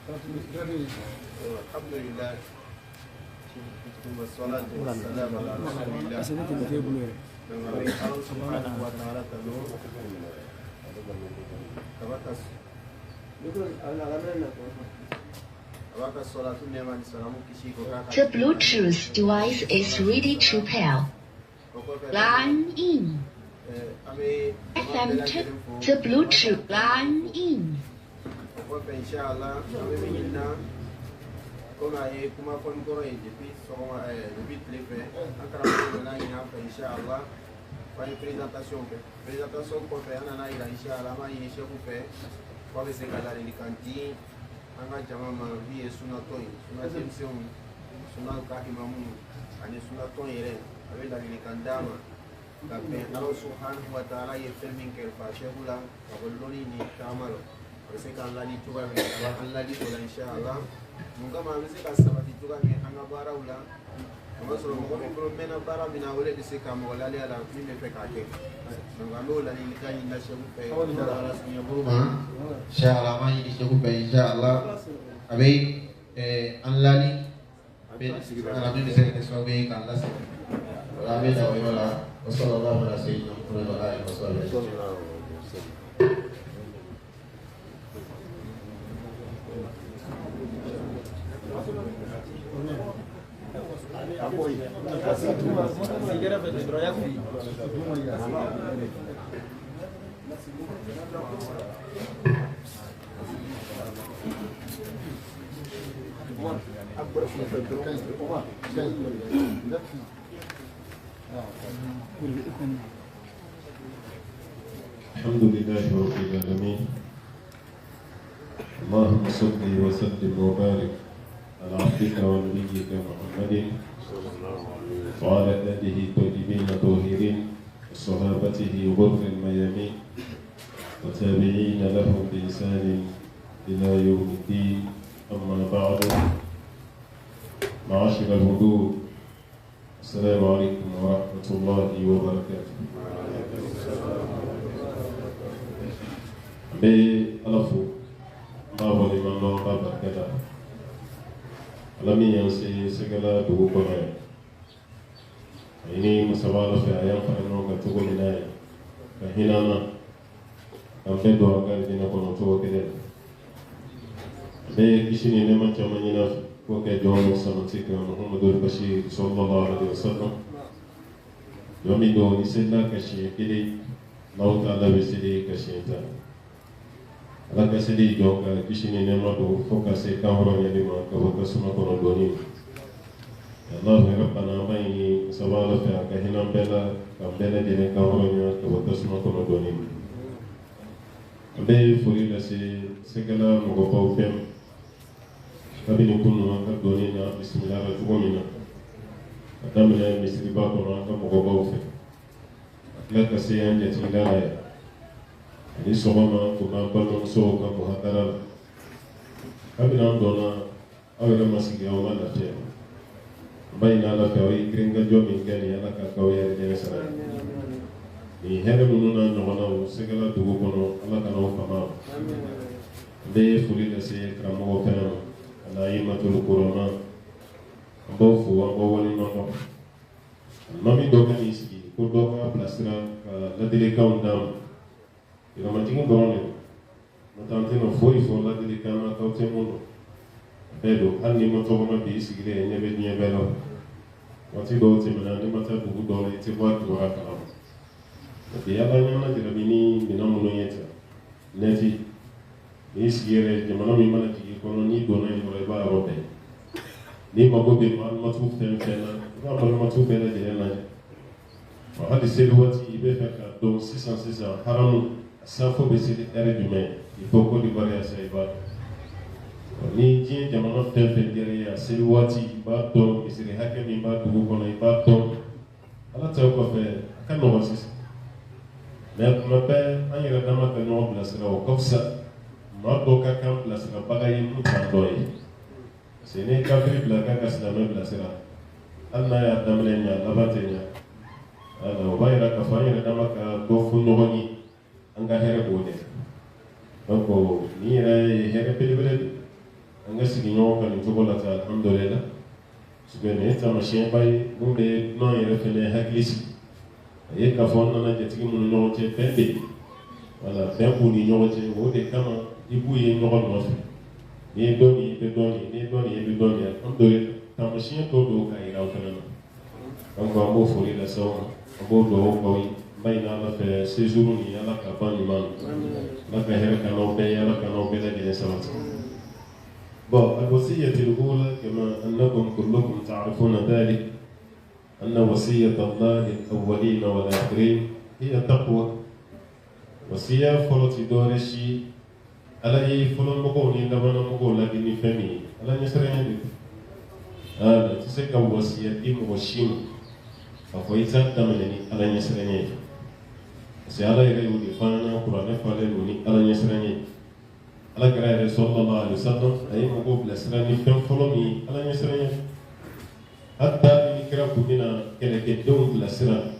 Alhamdulillah. Wassalatu wassalamu ala rasulillah. Allah subhanahu wa ta'ala tanu. The Bluetooth device is ready to pair. Line in. FM check. The Bluetooth line in. Inshallah, comme kuma kon ko e depuis son depuis téléphone akara na ina inshallah fa présentation ko fe ana na ila inshallah ma yi shefu fe ko be se kala ni kanti anga jama ma bi suna toy suna tension suna ka imamu ani suna toy ere abe da ni kandama ka pe Allah subhanahu wa ta'ala ye filming ke fa shehula ka boloni ni tamalo se ka Allah ni tuba me Allah di ko inshallah munga ma se ka sabati tuga me anga bara ula ama so mo ko mena bara bina wala di se ka mo wala ala ni me fe ka ke munga no la ni ka ni na shehu pe ala sunya buruma inshallah ma ni shehu pe inshallah abe Allah ni abe ala me se ke so be ka Allah se wala be da wala sallallahu alaihi wasallam. الحمد لله رب العالمين اللهم صل وسلم وبارك على عبدك ونبيك محمد وعلى آله الطيبين الطاهرين وصحابته غر الميامين وتابعين لهم بإحسان إلى يوم الدين أما بعد معاشر الحضور السلام عليكم ورحمة الله وبركاته بألفو ما ولي من الله بركاته alami yang segala dugu kono ini musabala fe ayam farano ga tugo minay ka hinana ambe do ga dina kono to kede be kishini ne man chama nyina ko ke jomo samati ko Muhammadur Bashir sallallahu alaihi wasallam yomi do ni sella ka shi kede lauta la besidi ka shi ta ala ka sedi jonga kishini nema do foka se kawro ya lima ka waka suma kono doni Allah rabbana bayni sabala fa ka hinam bela ka bela de kawro ya ka waka suma kono doni be furi la se segala mo go paw fem kabini kunu ka doni na bismillah ra tugomina adamna misri ba kono ka mo go paw fem la ka se anja tilala ni sɔgɔma ko k'an balimamusow ka muhadara la kabini an dɔnna aw yɛrɛ ma sigi aw ma lafiya an b'a ɲini Ala fɛ aw ye girinkajɔ min kɛ nin Ala ka k'aw yɛrɛ ɲɛ sara nin hɛrɛ minnu n'a ɲɔgɔnnaw sɛgɛla dugu kɔnɔ Ala ka n'aw fama an bɛ foli lase karamɔgɔ fɛnɛ ma ani ayimatul kurama an b'aw fo an b'aw waleɲumandɔn alimami dɔ ka n'i sigi ko dɔ ka bilasira ka ladilikanw d'a ma Iramatini dɔrɔn de n'o tɛ foyi fɔ ladilikan na k'aw tɛ mun dɔn bɛɛ don hali ni ma tɔgɔma bi i sigilen ɲɛ bɛ diɲɛ bɛɛ la waati dɔw tɛmɛna ni ma taa dugu dɔw la i tɛ bɔ a kibaruya kalama bi Ala ɲɛna jarabi ni minɛn minnu ye ten nɛti n'i sigi yɛrɛ jamana min mana jigin kɔnɔ n'i donna yen dɔrɔn i b'a yɔrɔ bɛɛ n'i mago bɛ malimatu fɛn fɛn na i b'a malimatu bɛɛ lajɛlen lajɛ wa hali seli waati i bɛ fɛ ka dɔn sisan haramu safo bɛ seli ɛrɛ jumɛn il faut ko Côte d'Ivoire sa i b'a dɔn ni diɲɛ jamana fɛn fɛn diyara i ye a seli waati i b'a dɔn misiri hakɛ min b'a dugu kɔnɔ i b'a dɔn Ala ta kɔfɛ a ka nɔgɔn sisan mais tuma bɛɛ an yɛrɛ dama ka ɲɔgɔn bilasira o ka fisa maa dɔw ka kan bilasirabaga ye mun t'an dɔ ye parce que ni kafiri bila k'a ka silamɛ bilasira hali n'a y'a daminɛ ɲɛ a laban tɛ ɲɛ o b'a yira k'a fɔ an yɛrɛ dama ka dɔ fɔ ɲɔgɔn ye an ka hɛrɛ b'o de donc nin yɛrɛ ye hɛrɛ belebele de anga sigi ñoo kan jogo la ta alhamdulillah sugene tamasien bay bumbe no yere fene haklisi ye ka fon na je tigi mun ñoo ci pembe wala pembu ni ñoo ci wo de kama ibu ye ñoo no fi ni doni alhamdulillah tamasien to do ka ira kana donc on bo fori la so on bo do ko bay na la fe séjour ni ala ka ban man la ka hera ka no be ala ka no be la de salat bon الوصية الأولى كما أنكم كلكم تعرفون ذلك أن وصية الله الأولين والآخرين هي التقوى وصية فلوتي دورشي على أي فلان مقولين دبنا مقول لكني فمي على نسرين هذا تسكى وصية إم وشيم أفويتا دمني على نسرين سيالا يريد فانا قرآن فالني على نسرين ala kira sallallahu alaihi wasallam ay mo bla sirani fem folomi ala nya sirani hatta ni kira kunina kele ke don bla sirani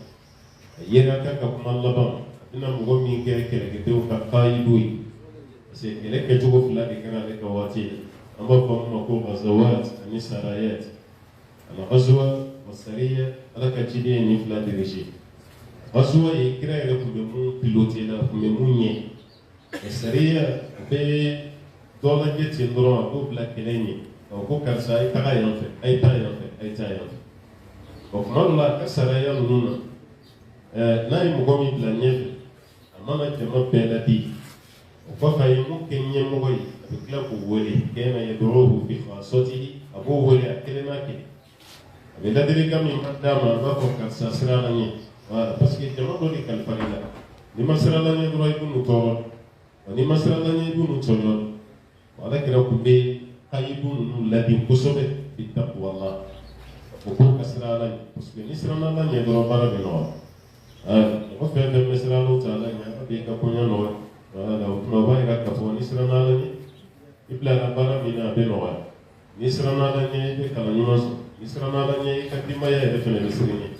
yera ka ka kuma laba ina mo mi ke kele ke don ka qaidui se kele ke jogo fula de kira de ka wati amma ko ma ko bazawat ani sarayat ala ghazwa wasariya ala ka jide ni fula de rishi ghazwa ye kira ere ko mu pilote la ko mu nye السرية بدولة جت يندرون أبو بلاك كلامي أو كو كرسا أي تغا ينفع أي تا ينفع وكمان الله كسر يلوننا ناي مقومي بلا نيفع أما ما جمع بلادي وكفا يمكن يمغي بكلاك ولي كان يدعوه في خاصته أبو ولي كلماك بلا دري كم يمدام أبو كرسا سراني بس كي جمع دولي كالفريلا لما سراني دولي يكون نطور ni masala ni dunu tono wala kira kumbe kayibun ladin kusobe bi taqwallah ko ko kasrala kusobe ni sirana la ni do bara be no ko fe de mesra lo taala ni abi ka ko no wala no ba ira ka fo ni sirana la ni ibla la bara mi na be no ni sirana la ni be kala ni maso ni sirana la ni ka dimma ya de fene sirini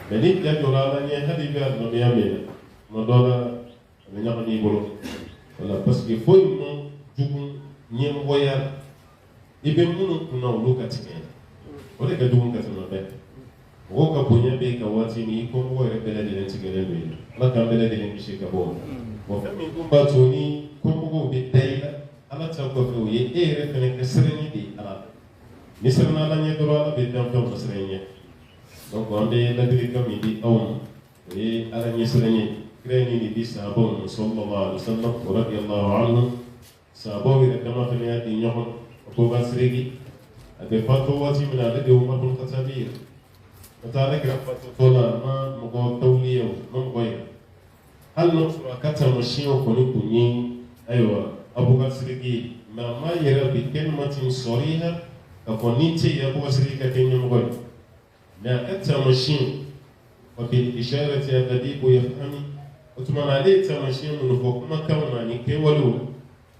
me ni ja do la ni hadi be no be amena mo dola me nya ni bolo voilà parce que foi mo jugun nyem boyar ibe munu kuna lokati ke wala ka jugun ka sama be wo ka bonya be ka wati ni ko mo re bele de ntigere be ala ka bele de ni shika bo wo fa min kumba to ni ko mo be dayla ala ta ko fe ye e re fene ka sereni di ala ni serna la ni do ala be dam to sereni donc on de la bi kam ni awon e ala ni sereni كريني دي سابون صلى الله عليه وسلم ورضي الله عنه سابون كما في النهاية يوم أبو بسريكي أدفعتوا واتي من عدد عمر بن الخطاب وتعالى رفعت طولا ما مقو توليه ما مقويه هل نصر أكثر مشي وكوني كوني أيوة أبو بسريكي ما يرى بكلمة صريحة كونيتي أبو بسريكي كيني مقويه ما أكثر مشي وبالإشارة الذي يفهمي وتمنى عليه تمشي من فوق ما كان يعني كولو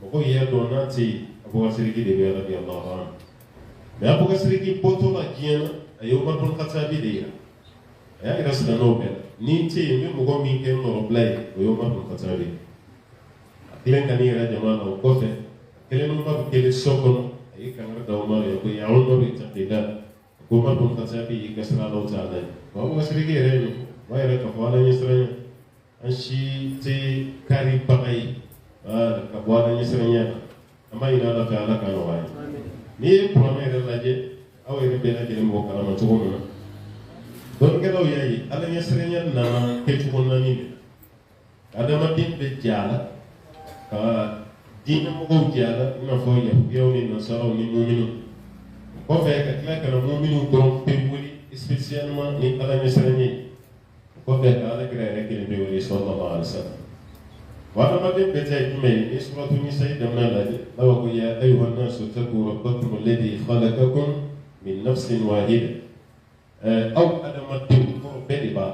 بقول يا دوناتي أبو بسريكي دبي رضي الله عنه ما أبو بسريكي بطولة جينا أيوة ما بنقطع بديها يا رسول نوبل نيتي من مقام مين كم نوربلاي أيوة ما بنقطع بديه أكلن كني رجع ما نو كوفة أكلن ما بكيل سوكون أي كان رد أمر يقول يعون ما بيتقيدا أقول ما بنقطع بديه كسر الله تعالى أبو بسريكي رأي ما يرى كفانا يسرني anshi te kari bagai ka bwana nyesranya ama ina la ka ala kana wai ni promere laje aw ire bela je mo kala ma tugo na don ke do yayi ala nyesranya na ke tugo na ni ada ma tin be jala ka din mo ko jala ina fo ya yo ni na saro ni mu'minu ko fe ka kla kana mu'minu ko pe wuli spécialement ni ala nyesranya وفي على كرائك النبي صلى الله عليه وسلم وأنا ما بين بيتي جميل سورة النساء دمنا لدي لو يا أيها الناس اتقوا ربكم الذي خلقكم من نفس واحدة أو أدم الدين بدبا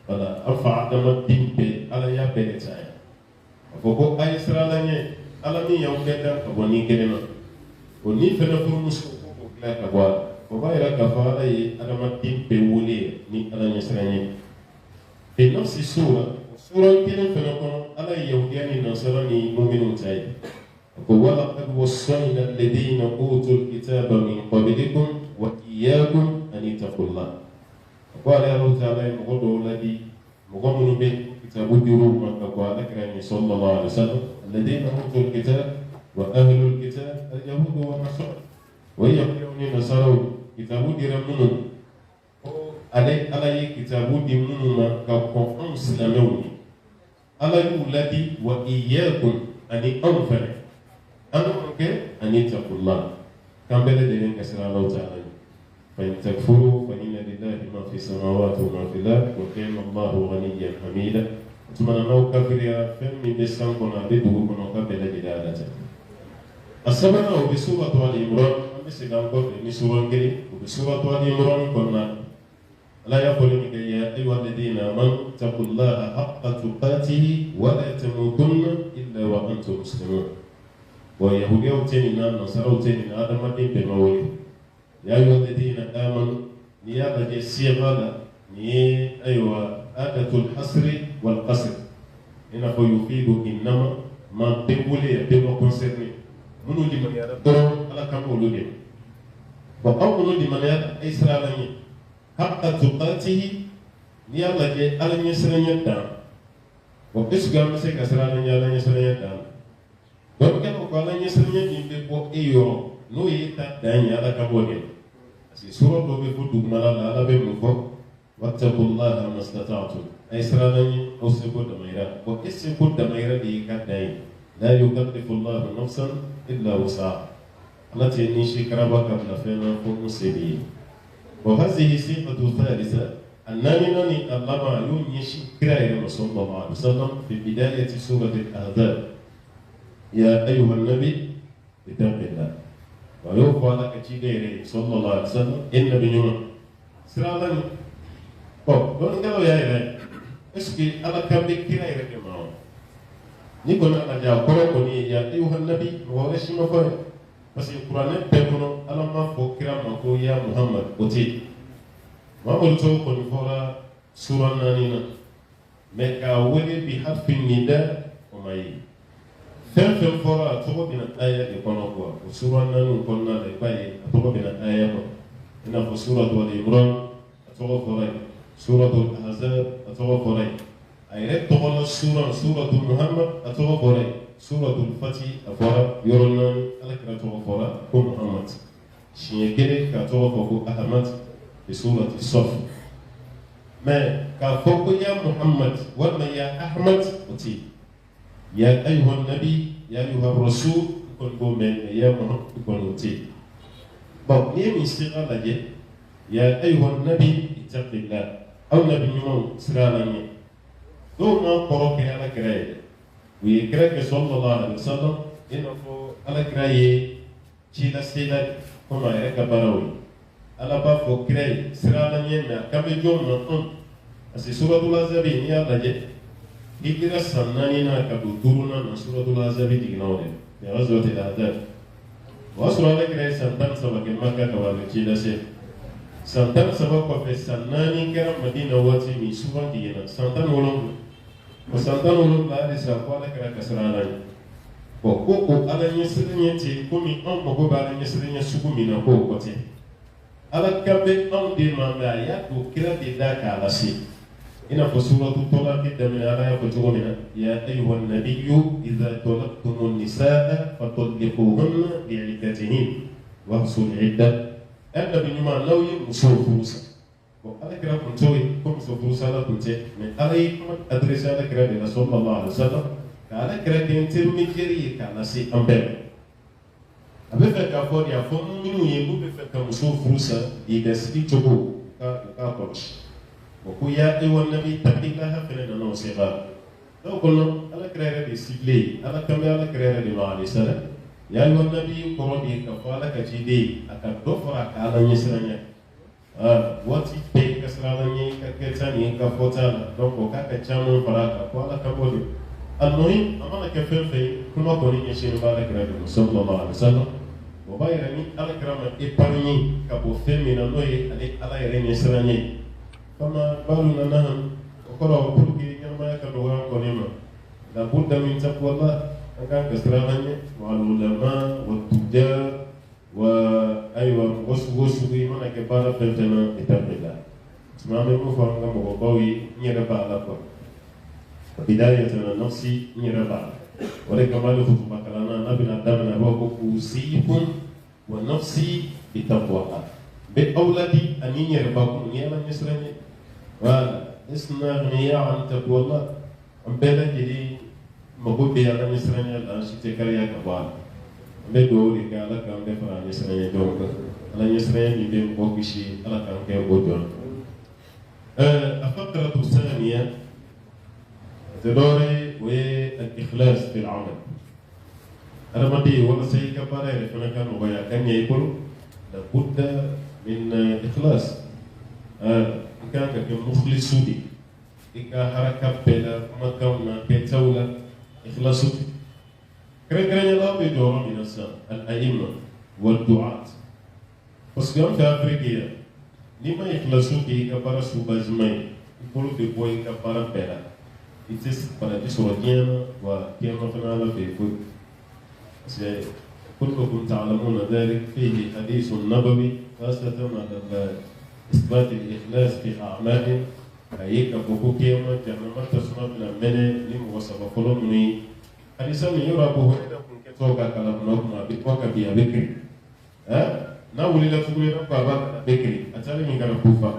ولا أرفع أدم الدين على يا بيتي فوق أي سرالني على مي يوم كذا أبوني كذا وني فنفر مسكو لا كبار وبايرا كفارة أدم الدين بولي ني على نسراني في نفس السورة سورة كده فنقول على يهوديان النصارى مؤمنون تاي ولقد وصينا الذين أوتوا الكتاب من قبلكم وإياكم أن اتقوا الله. وقال الله تعالى مغضو الذي مغمن به كتاب الجروب من قال كريم صلى الله عليه وسلم الذين أوتوا الكتاب وأهل الكتاب اليهود والنصارى ويقولون نصارى كتاب الجروب على كتاب الجروب كقوم سلامون على الذي وإياكم أن أنفر أنك أن اتقوا الله كم بلد كسر الله تعالى فإن تكفروا فإن لله ما في السماوات وما في الأرض وكان الله غنيا حميدا ثم نو كفر يا فم بسان كنا بدو كنا قبل جدالته السبب هو بسورة آل عمران بسيطان قبل بسورة كري وبسورة آل عمران كنا لا يقول لك يا أيها الذين آمنوا اتقوا الله حق تقاته ولا تموتن إلا وأنتم مسلمون ويهودي وتنينا نصارى وتنينا هذا ما دين بمويه يا أيها الذين آمنوا نيابة الصيغة أيوة آدة الحصر والقصر هنا فيفيد إنما ما تقولي بما كونسيرني منو دي من يرى على كم ولودي وأو منو دي من يرى إسرائيلي حق تقاته نيابة على نيسرين دام وإسقام مسك إسرائيلي على نيسرين دام donc ko ala nyesanya nimbe ko iyo no yita danya ala kabone asi sura do be fudu mala ala be mo wattaqullaha mastata'tum ay sarani aw sibud mayra wa isbud mayra di kadai la yukallifu Allahu nafsan illa wus'aha allati nishi karaba kabla fena ko musibi wa hadhihi sifatu thalitha annani nani allama yunyishi kira sallallahu alaihi wasallam fi bidayati surati al-ahzab يا أيها النبي اتق الله ويوفى لك تشيغيري صلى الله عليه وسلم إن بنيوم سرالني دون قالوا يا إلهي اسكي على كم بكينا يركي معه نيكون على جاء قرآني يا أيها النبي وغرشي مفاي بس القرآن بيكونوا على ما فكر مكو يا محمد وتي ما قلتوا كن فورا سورة نانينا مكا ولي بحرف النداء وما fɛn fɛn fɔra a tɔgɔ bɛna aya de kɔnɔ kuwa o sura naani kɔnɔna la i b'a ye a tɔgɔ bɛna aya kɔnɔ i n'a fɔ suratul Imran a tɔgɔ fɔra yen suratul Ahzab a tɔgɔ fɔra yen a yɛrɛ tɔgɔ la suratul Muhammad a tɔgɔ fɔra yen suratul Fatih a fɔra yɔrɔ naani Alakira tɔgɔ fɔra ko Muhammad siɲɛ kelen k'a tɔgɔ fɔ ko Ahmad de suratul Saf mais k'a fɔ ko ya Muhammad walima ya Ahmad o tɛ yen يا أيها النبي يا أيها الرسول كن بومن يا محمد كن وتي بق نيم استغال لجي يا أيها النبي اتق الله أو نبي نمو سرالني دون ما قرأ على كراي ويكرك صلى الله عليه وسلم إنه على كراي شيلا سيلا كما يرك براوي على بافو كراي سرالني ما كم يوم نقول أسي سورة الأحزاب يا لجي Hijrah sanani na kabuturuna na suratul Ahzab dignone ya ghazwatil Ahzab wa surala kira santan sabake Makkah kawale chida se santan sabako fe sanani kara Madina wati mi suwa dina santan wolong ko santan wolong la de sa kwala kira kasrana ko ala nyesrinya ti ko mi on ko ba nyesrinya sukumi na ko ko ti ala kabe on de manda ya ko kira de da kala si هنا في سورة الطلاق من آية فتقولنا يا أيها النبي إذا طلقتم النساء فطلقوهن لعدتهن واحصوا العدة النبي نما لو يمسوا فروسا وأنا كنا كنتوي كم مسوا فروسا لا كنت من عليكم أدرس على كنا رسول الله عليه وسلم على كنا كنتم مجري كنا سي أمبر أبدا كافور يا فم منو يبغى بفكر مسوا فروسا يدرسي تجو كاكوش وكويا أيها النبي تقيلها فلنا نوصيغا لو قلنا على كريرة دي سيبلي على كم على كريرة دي معالي سنة يا أيها النبي قرودي كفالة كجيدي أكدوفرك على نسرانيا واتي بي كسرانيا كتاني كفوتانا دوكو كاكتشامون فراكا وعلى كبولي المهم أمانا كفر في كما قولي يشير على كريرة صلى الله عليه وسلم وبايرني على كرامة إباني كبو فيمينا نوي على يرين نسرانيا كما بالنا نهم وقرأوا بركي كما يكدوا قنيما لابد من تقوى الله أكان كسرانية والعلماء والتجار وأيوة وسوسو ما نكبر فلتنا إتابعنا سمع من مفهوم مقوي نيربا لكم بداية نفسي نيربا ولكن ما له فتوى كلامنا نبينا دمنا وكوسيكم ونفسي بتقوى بأولادي أن يرباكم نيالا نسرني ولا اسمنا غنيا عن تقوى الله أم بلا جدي مقول بيالا نسرني الآن شتكريا كبار بدوري كالا كم دفع نسرني جونك على نسرني بين بوكشي على كم كبوجون الفقرة الثانية تدوري والإخلاص في العمل أنا ما دي ولا شيء كبار فأنا كان ويا كان يقول لابد من إخلاص كان كمخلص سودي إذا حركة بلا مكان بتولا إخلاص سودي كرنا الله بدور من الناس الأئمة والدعاة بس كم في أفريقيا لما إخلاص سودي كبار سوبازمي يقولوا بقوي كبار بلا إتس بلا جسوريان وكيما فنالا في كل كلكم تعلمون ذلك فيه حديث نبوي خاصة على إثبات الإخلاص في أعمال هيك بوكو كيما جهنم تسمى من المنى لموصف فلومني حديثا يرى بوهيدا كن كتوكا كلام نوكما بتوكا بيا بكري ناولي لا تقولي نبقى باكا بكري أتالي من كان كوفا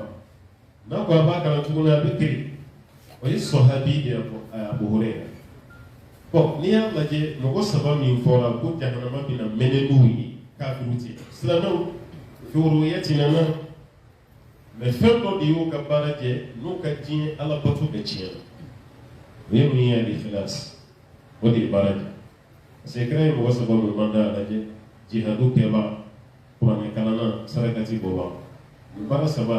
نبقى باكا تقولنا بكري ويصحابي أبو هريرة bon ni y'a lajɛ mɔgɔ saba min fɔra ko jahanama bɛna mɛnɛ n'u ye kafiru tɛ silamɛw foroya tɛna na mɛ fɛn dɔ de y'u ka baara kɛ n'u ka diɲɛ ala bato bɛ tiɲɛ o ye mun ye al-ikhlas o de ye baara kɛ parce que kira ye mɔgɔ saba min man da lajɛ jihadu kɛba kuranɛ kalanna sarakati bɔba nin baara saba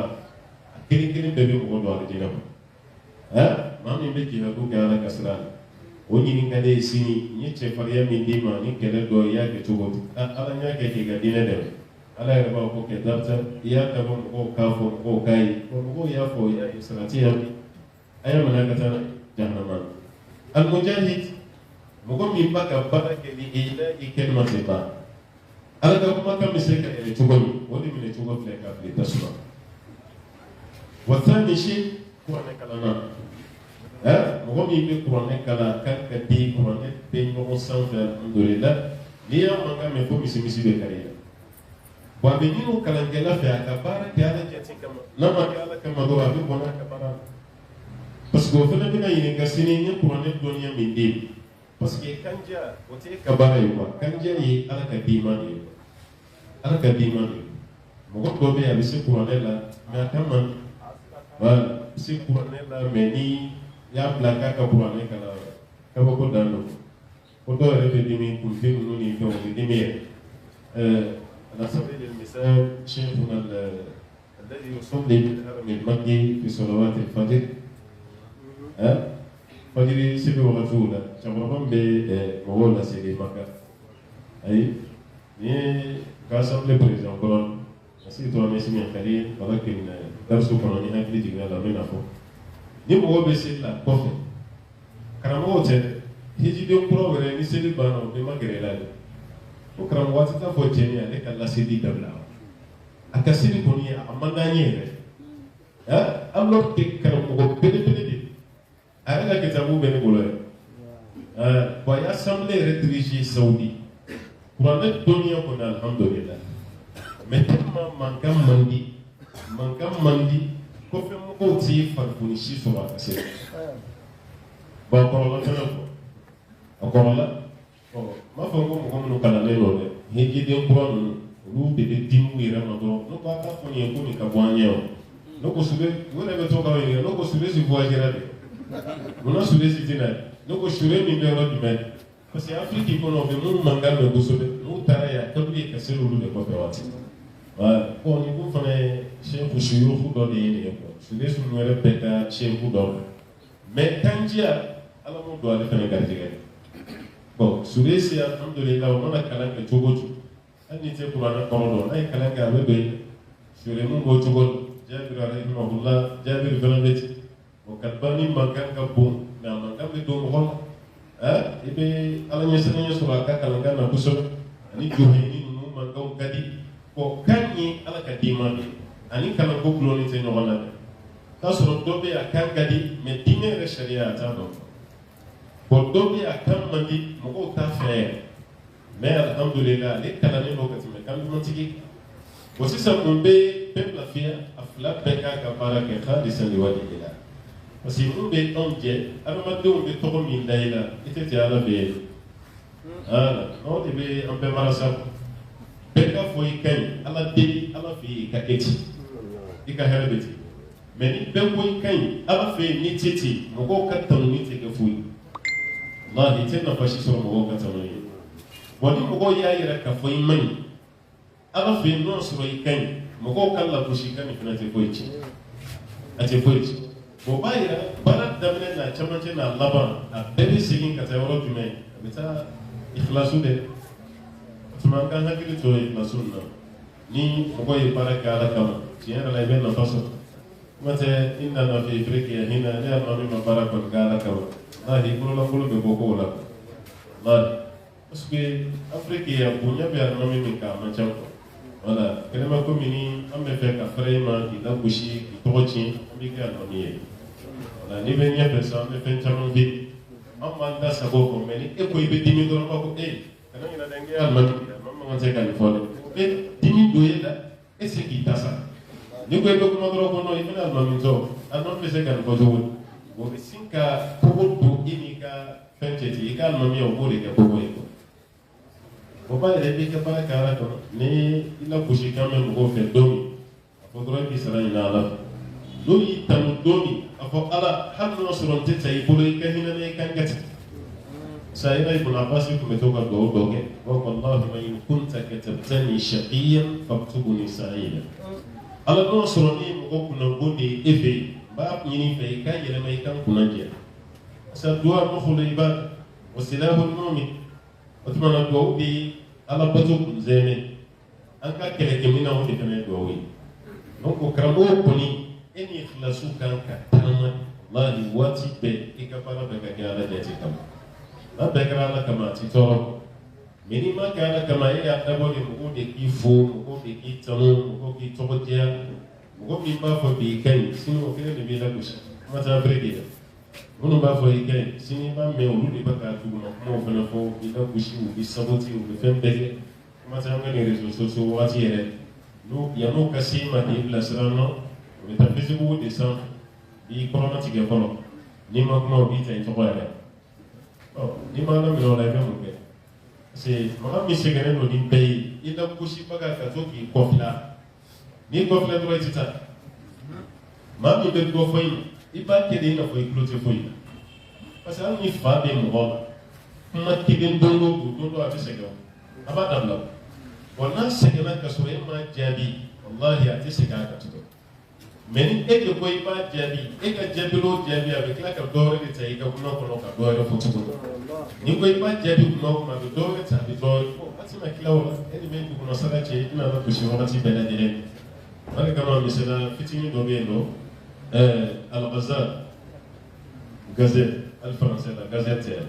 a kelen kelen bɛɛ bɛ mɔgɔ don alijinɛ kɔnɔ maa min bɛ jihadu kɛ ala ka sira la o ɲininkali sini n ye cɛfarinya min d'i ma ni kɛlɛ dɔ i y'a kɛ cogo di ala n y'a kɛ k'i ka diinɛ dɛmɛ ala yɛrɛ b'a fɔ kɛ darita i y'a dabɔ mɔgɔw k'a fɔ mɔgɔw k'a ye mɔgɔw y'a fɔ i y'a ye salati y'a di a y'a minɛ ka taa jahanama al-mujahid mɔgɔ min b'a ka baara kɛ ni i la i kɛnɛma tɛ ban ala ka kumakan bɛ se ka yɛlɛ cogo min o de minɛ cogo filɛ k'a fili tasuma wa thani shay kuranɛ kalanna mɔgɔ min bɛ kuranɛ kalan kan ka di kuranɛ bɛ ɲɔgɔn sanfɛ alhamdulillah n'i y'a mankan mɛn fo misi bɛ kari wa a bɛ ɲini o kalankɛla fɛ a ka baara kɛ ala jate kama n'a ma kɛ ala kama dɔrɔn a bɛ bɔ n'a ka baara la parce que o fana bɛna ɲininka sini n ye kuranɛ dɔnniya min den parce que kanja o tɛ e ka baara ye wa kanja ye ala ka dima de ye ala ka dima de ye mɔgɔ dɔ bɛ yen a bɛ se kuranɛ la mɛ a ka man voilà a bɛ se kuranɛ la mɛ ni y'a bila k'a ka kuranɛ kalan kabako dan don ko dɔw yɛrɛ bɛ dimi kunfin ninnu ni fɛnw o bɛ dimi yɛrɛ على سبيل المثال شيخنا الذي يصلي بالهرم المكي في صلوات الفجر فجر سبي ورجولا شغربان بمولا سيدي مكة أي ni كاسمبلي بريزون كولون نسيت أن اسمي خليل ولكن درسه كوني أكيد جينا لمن أفو ni mɔgɔ bɛ seli la kɔfɛ karamɔgɔw tɛ hijiden kura wɛrɛ ni seli banna o bɛɛ ma gɛrɛ la dɛ ko karamɔgɔ waati t'a fɔ cɛ ni ale ka laseli dabila a ka seli kɔni a man d'an ye yɛrɛ alors que karamɔgɔ belebele de a yɛrɛ ka kitabu bɛ ne bolo yɛrɛ bon a y'assemblée yɛrɛ dirigé Saoudi kuranɛ dɔnniya kɔni alhamdulillah mais tellement mankan man di ko fɛn mɔgɔw tɛ farifoni si sɔrɔ a ka se bon a kɔrɔla fɛnɛ kɔ a kɔrɔla m'a fɔ ko mɔgɔ minnu kalannen don dɛ hijiden kura ninnu olu de bɛ di n'u yɛrɛ ma dɔrɔn ne ko a t'a fɔ nin ye ko nin ka bɔ an ɲɛ o ne ko sube u yɛrɛ bɛ to k'aw ɲininka ne ko sube si voyagera de munna sube si tɛ na ye ne ko sube min bɛ yɔrɔ jumɛn parce que afiriki kɔnɔ o bɛ minnu mankan mɛn kosɛbɛ n'u taara yan a ka d'u ye ka seli olu de kɔfɛ waati voilà bon nin ko fana ye seku suyuku dɔ de ye nin ye quoi sube ninnu yɛrɛ bɛɛ ka seku dɔ mais kanjiya ala m'o don ale fana garijɛgɛ bon sube si alhamdulillah o mana kalan kɛ cogo o cogo hali n'i tɛ kuranɛ kɔrɔ dɔn n'a ye kalan kɛ a bɛ don yen sube mun b'o cogo la Jabir rahimahullah Jabir fana bɛ ten o kaliba ni mankan ka bon mais a mankan bɛ don mɔgɔ la Ibe ala nyesanya sura ka kalanga na kuso ani juhini nu mangau kadi ko kanyi ala kadima ni ani kala ko gloni te no wala ta sura dobe akan kadi me dine re sharia ta do ko dobe akan mandi mo ta fe me alhamdulillah le kala ni lokati me kan mo tigi ko sisa mumbe peuple afia afla beka ka para ke khalisan liwadi ila parce que nous sommes en Dieu, alors maintenant on est trop mindaïla, et c'est à la vie. Ah, on est un peu marasab. Beka foi kain, ala deli, ala fi ka eti, ika herbeti. Mais ni beko kain, ala fi ni titi, mogo katanu ni teke fui. Allah ite na fashi sur mogo katanu ni. Wani mogo ya ira ka foi mani, ala fi non sur kain, mogo kala kushika ni fina te foi chi, ate foi chi. Mobaira barat damne na chamanje na laban a bebe sigin ka tayoro jume beta ikhlasu de tuma kan hakili to ikhlasu na ni mogoy baraka ala kama tiara la ben na faso mate inna na fi afrika hina ya ma mi baraka ala kama na hi kulo la kulo be boko la la parce que afrika ya bunya be na mi ka mancham wala kelema ko mini ambe fe ka frema ki da bushi ki tochi ambi ka no mi ni ben ya pesa me fen chamon bi amma da sabo ko meni e ko ibe dimi do ko kana ina dangi al man mamma ngon se kan fo dimi do yeda e se ki tasa ni ko do ko do ko no ibe al man zo al non pese kan ko do wo be sinka ko do ini ka fen cheti ka al man mi o ko de ka ko ko ba de bi ka para kara to ni ila kushi kame mo fe domi ko do bi sara ina ala do yi tanu domi afo ala hanno soron teta ibule ka hinane kan gata sayida ibn abbas ko metoka do doge wa wallahi ma in kunta katabtani shaqiyan faktubuni sa'ida ala no soroni mo ko no bodi ebe ba nyini fe ka yele mai kan kunaje sa duwa mo khule ibad wa silahul mu'min atmana do bi ala batu zeme an ka kele kemina o de tane do wi donc ko kramo ko ni eni ikhlasu kan ka tama mali wati be ikapara be ka gala jati kam na be grala kama ti toro mini ma gala kama ya dabo de mo de ki fo mo de ki tamo mo ki tobotia mo mi ba fo bi kan sino kele de bi la kusa ma ta bredi mo ba fo ikan sini ba me o lu ba ka tu mo fana fo bi la kushi o bi saboti o bi fembe ma ta ngani rezo so wati ere no ya no kasi ma di la srano metaphysical descent di corona tige kono ni ma ko bi tay to bare ni ma na mi no la be mo ke c'est ma mi se gane no di bay ida kushi baga ka to ki kofla ni kofla do itita ma mi be do foi iba ke de na foi clote foi parce que ni fa be mo ma tige dondo a se ga abadam la wana se gana ka so ma jabi wallahi ati se ga ka to mais et que boy pas jabi et que jabilo jabi avec la ka dore de tay ka kuno kono ka dore fo tuko ni boy pas jabi kuno ma do dore ta bi dore ati ma kila wala eni me ku kuno sala che ina na kushi wala ti bela dire wala kama misala fitini do be no al-Ghazal gazette al-français la gazette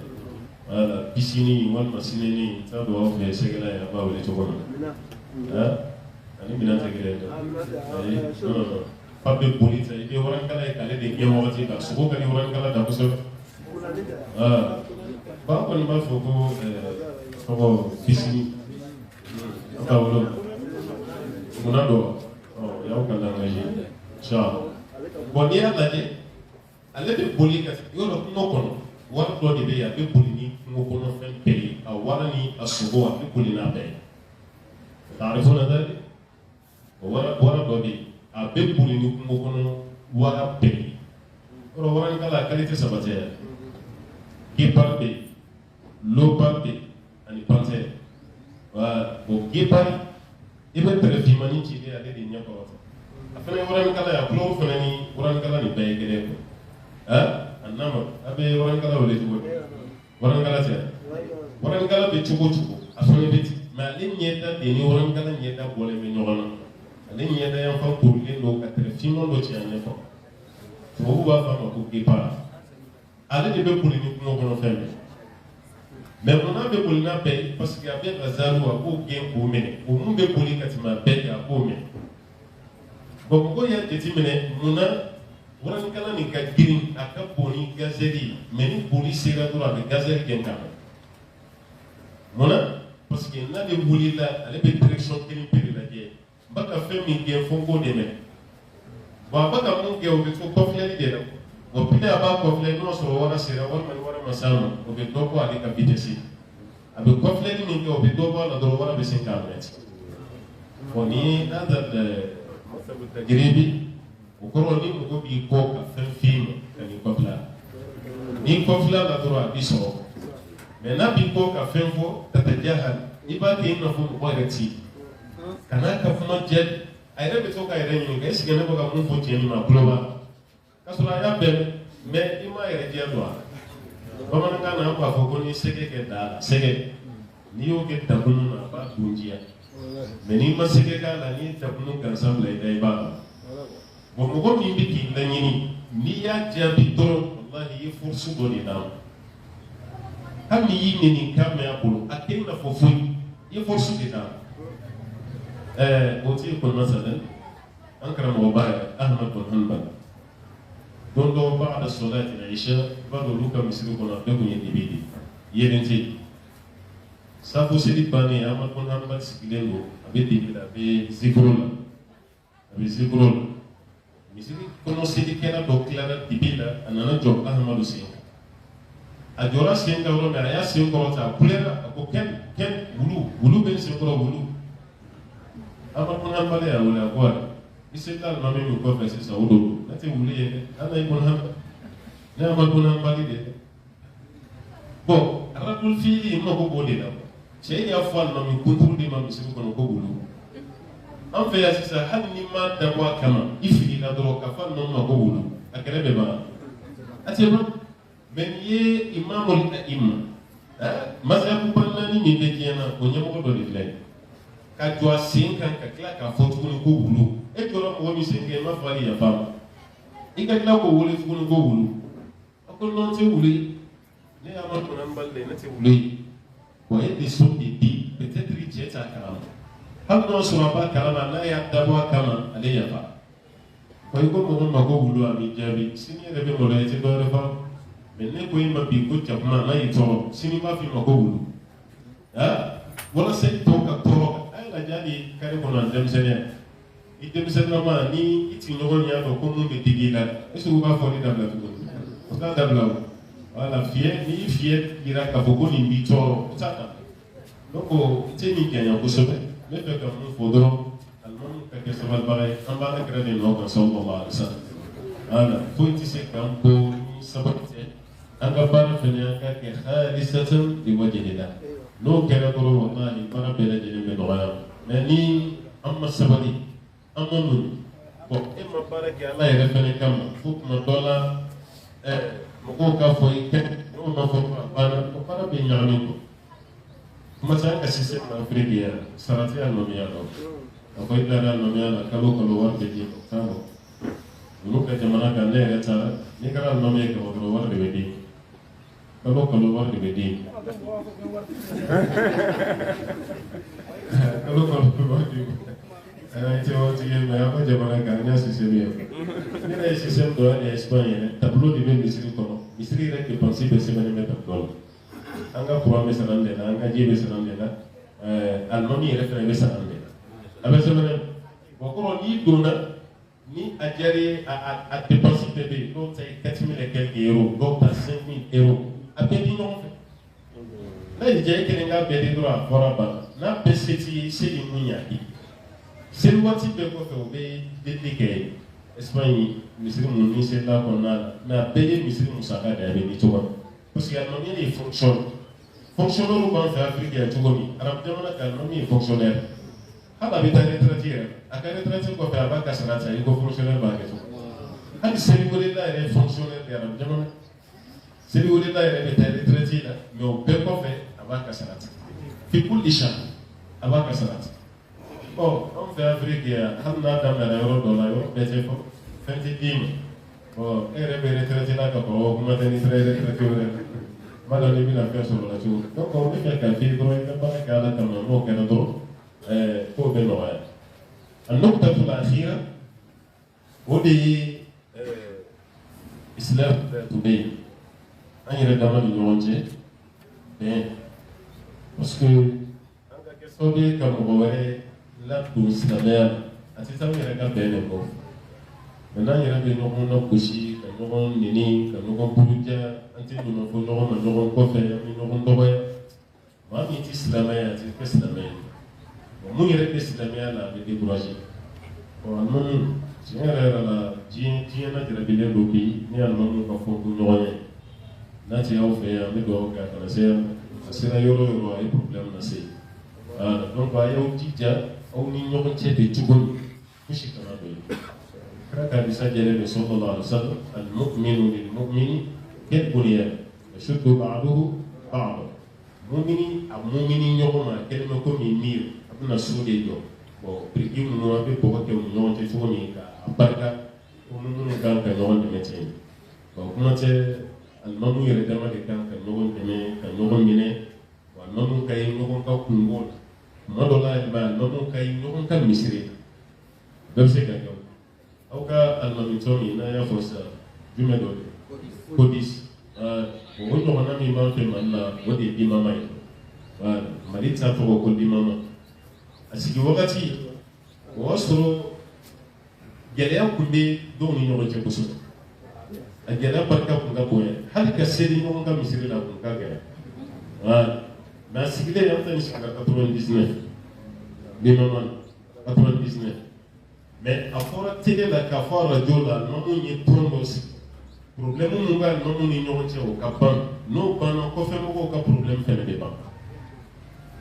voilà piscine wal masineni ta do of segala ya ba wala to kono ani binata gele no pabe polita ibe orang kala kale de ke mawati ka suko kali orang kala da kuso ba ko ni ba foko ko fisini ka wolo munado ya kala ngai sha boni ala je ale de polika yo no kono war do de be ya be polini ngo kono fen pay a warani asugo a be polina be ta'rifuna dhalik wara do de a be polini ngo kono wara be oro warani kala qualité sabate gepar be lopar be ani panter wa bo gepar ibe tere fimani ci de ade de nyako afene warani kala ya klo fenani warani kala ni be gele ko annama abe warani kala wala ci warani kala ci warani kala be chuko afene be ma lin nyeta de ni warani kala nyeta bole me nyogona lin nyeta yan fa pour le do ka tere fimon do ci anya fa to ba fa ma ko gepar ale de be pour ni ko no fembe mais on a besoin de paix parce qu'il y a bien Razalo à beau gain pour mener. Au monde de police quand tu m'appelles à beau mener. Bon, quand il y a des timés, on a un ni kadiri a ka boni gazeli, mais ni police c'est là avec gazeli qui est là. Mon parce qu'il y a des boulis là, avec des directions qui nous perdent la guerre. Baka fait mi gain fongo de même. Bon, baka mon gain au beto conflit de là. Bon, puis là bas conflit nous sur wara c'est là, wara masama, au beto quoi avec capitesi. Avec conflit ni gain au beto quoi la droit wara besin calmet. Bon, ni dans le gribi. O kɔrɔ ni mɔgɔ b'i kɔ ka fɛn f'i ma ka n'i kɔfila n'i kɔfila la dɔrɔn a b'i sɔrɔ mɛ n'a b'i kɔ ka fɛn fɔ tataja hali i b'a kɛ i n'a fɔ mɔgɔ yɛrɛ ti ka n'a ka kuma jaabi a yɛrɛ bɛ to ka yɛrɛ ɲininka est-ce que ne bɛ ka mun fɔ tiɲɛ ma a tulo b'a k'a sɔrɔ a y'a bɛn mɛ i m'a yɛrɛ diya don a la bamanankan na an b'a fɔ ko ni sɛgɛ kɛ da la sɛgɛ n'i y'o kɛ dabunu na a b'a dun diya mɛ n'i ma sɛgɛ k'a la n'i ye dabunu gansan bila i da i b'a la. Bon, mɔgɔ min bɛ k'i laɲini n'i y'a jaabi dɔrɔn walahi i ye force dɔ de d'a ma hali n'i y'i ɲininka mɛn a bolo a tɛ nafa foyi i ye force de d'a ma o t'i kɔnɔna sa dɛ an karamɔgɔba yɛrɛ Ahmad bin Hanbal don dɔ ba'da solati al-isha i b'a dɔn olu ka misiri kɔnɔ a bɛɛ tun ye dibi de yelen tɛ yen safo seli bannen Ahmad bin Hanbal sigilen don a bɛ dibi la a bɛ zikiro la a bɛ zikiro la. Misiri kɔnɔ selikɛla dɔ tilara dibi la a nana jɔ Ahamadu sen kan a jɔra sen kan yɔrɔ min a y'a sen kɔrɔta a kulɛra a ko kɛn wulu bɛ n sen kɔrɔ wulu Ahamadu Hanbali y'a wele a ko i se t'a alimami min kɔfɛ sisan o don ne tɛ wulu ye dɛ an na i bɔn Hanbali ne Ahamadu Hanbali de dɛ bon arabul fiili mako b'o de la cɛ y'a fɔ alimami kunturu de ma misiri kɔnɔ ko wulu. An fɛ yan sisan hali ni ma dabɔ a kama i filila dɔrɔn ka fa ninnu ma ko wulu a kɛlɛ bɛ ban a tɛ ban mɛ n'i ye imamu ima masayakuba naani min bɛ diɲɛ na o ɲɛmɔgɔ dɔ de filɛ ka jɔ a sen kan ka tila k'a fɔ tuguni ko wulu e jɔra mɔgɔ min sen kan i ma fɔ ale yafa ma i ka tila k'o wele tuguni ko wulu a ko non tɛ wulu ye ne y'a ma tɔnɔ n bali de ne tɛ wulu ye wa e de so de di peut-être cɛ t'a kalama. Hali n'o sɔrɔ a b'a kalama n'a y'a dabɔ a kama ale yafa wa i ko mɔgɔ ma ko wulu a b'i jaabi sini yɛrɛ bɛ maloya i tɛ dɔwɛrɛ fɔ mɛ ne ko i ma bi ko jakuma n'a y'i tɔɔrɔ sini b'a f'i ma ko wulu walasa i tɔw ka tɔɔrɔ a ye lajɛ hali kare kɔnɔ a denmisɛnninya i denmisɛnninama ni i tigiɲɔgɔn y'a dɔn ko mun bɛ digi i la est-ce que u b'a fɔ ni dabila tuguni o t'a dabila o wala fiyɛ n'i y'i fiyɛ yira k'a fɔ ko nin b'i tɔɔrɔ o t'a dabila donc i tɛ nin janya kosɛbɛ. Ne fɛ ka mun fɔ dɔrɔn alimami ka kɛ sabalibaga ye an b'ala kɛra de nɔ kan sallallahu alaihi wasallam wala foyi tɛ se k'an ko ni sabali tɛ an ka baara fɛnɛ an ka kɛ khalisatan liwajhillah n'o kɛra dɔrɔn wallahi baara bɛɛ lajɛlen bɛ nɔgɔya mɛ ni an ma sabali an ma muɲu bon e ma baara kɛ ala yɛrɛ fɛnɛ kama fo tuma dɔ la mɔgɔw k'a fɔ i kɛ n'o ma fɔ a banna o baara bɛ ɲagami kɔ. Masa ka système Afrique ya sarati ya nomia lo akwai dara nomia la kalo war be di tamo lu ka jamana ka ne ya tara ni kara nomia ka war be di kalo war be di kalo war di ai te o ti me ya ko jamana ka nya système ya ni na système do ya Espagne tableau de misiri kono misiri rek ke penser be semane me tableau anga courant bɛ sanan de la anga ji bɛ sanan de la alimami yɛrɛ fɛnɛ bɛ sanan de la a bɛ sɛbɛn o kɔrɔ n'i donna ni a diyara ye a dépense bɛɛ bɛ yen dɔw ta ye 4000 et quelques euros dɔw ta 5000 euros a bɛɛ di ɲɔgɔn fɛ n'a y'i diya i kelen k'a bɛɛ di dɔrɔn a fɔra ban n'a bɛɛ se t'i ye se ni mun ɲa i seli waati bɛɛ kɔfɛ o bɛ delili kɛ Espagne misiri mun ni selila kɔnɔna la mɛ a bɛɛ ye misiri musaka de ye a bɛ di cogo min parce que alimami de fonctionne. Fonctionnaire b'an fɛ Afrique yan cogo min arabu jamana kan alimami ye fonctionnaire hali a bɛ taa retraite yɛrɛ a ka retraite kɔfɛ a b'a ka sara ta i ko fonctionnaire b'a kɛ cogo hali seliwelela yɛrɛ ye fonctionnaire de arabu jamana seliwelela yɛrɛ bɛ taa retraite la mɛ o bɛɛ kɔfɛ a b'a ka sara ta fi kulli shahr a b'a ka sara ta bon an fɛ Afrique yan hali n'a daminɛna yɔrɔ dɔ la yɔrɔ bɛɛ tɛ fɔ fɛn tɛ d'i ma bon e yɛrɛ bɛ retraite la ka kɔrɔ o kuma tɛ ni retraite wɛrɛ madame les affaires sur la chose. Donc on peut faire café, on peut pas faire la caméra, on peut faire d'autres pour bien noyer. Un autre temps sur la chira, au début Islam today, on y regarde le nuance, parce que en quelque sorte comme on voit la douce la mer, à ce temps il regarde bien les mots. Maintenant il regarde nos mots couchés, nos nini, nos bouloudja, anti nos fonds, nos coffres, nos doigts. Moi il dit islamien, il dit islamien. Moi il regarde islamien là, il est découragé. Bon, non. Si on a la j'ai un autre billet d'opi, ni un moment qu'on fait pour nous. Là, tu as offert un médoc à la serre, c'est un euro et problème nassé. Donc, il y a un petit jar, on y a un petit de tout bon. Couché comme un peu. Quand ça vient de sortir dans le salon, un mokmini, quel bonheur. Surtout Bardo, Bardo. Momini, à Momini, Yoroma, quel me comme une mire, à une soudée d'eau. Bon, prix nous a fait pour que nous n'ayons pas barka o mun kan ka ɲɔgɔn dɛmɛ ten bon kuma tɛ alimamu yɛrɛ dama de kan ka ɲɔgɔn dɛmɛ ka ɲɔgɔn minɛ wa alimamu ka ye ɲɔgɔn ka kungo la kuma dɔ la alimamu ka ye ɲɔgɔn ka misiri bɛɛ bɛ se ka kɛ aw ka alimamitɔ min n'a y'a fɔ sisan jumɛn dɔ de kodisi o ɲɔgɔnna min b'an fɛ mali la o de ye dimama ye mali t'a tɔgɔ ko dimama a sigi wagati o y'a sɔrɔ gɛlɛya kun bɛ dɔw ni ɲɔgɔn cɛ kosɛbɛ a gɛlɛya barika kun ka bonya hali ka seli ɲɔgɔn ka misiri la kun ka gɛlɛn mɛ a sigilen an tɛ nin sigi ka 99 limama 99 mɛ a fɔra tele la k'a fɔ arajo la mamu ye tɔn dɔ sigi problème mun b'a mamu ni ɲɔgɔn cɛ o ka ban n'o banna kɔfɛmɔgɔw ka problème fɛnɛ de ban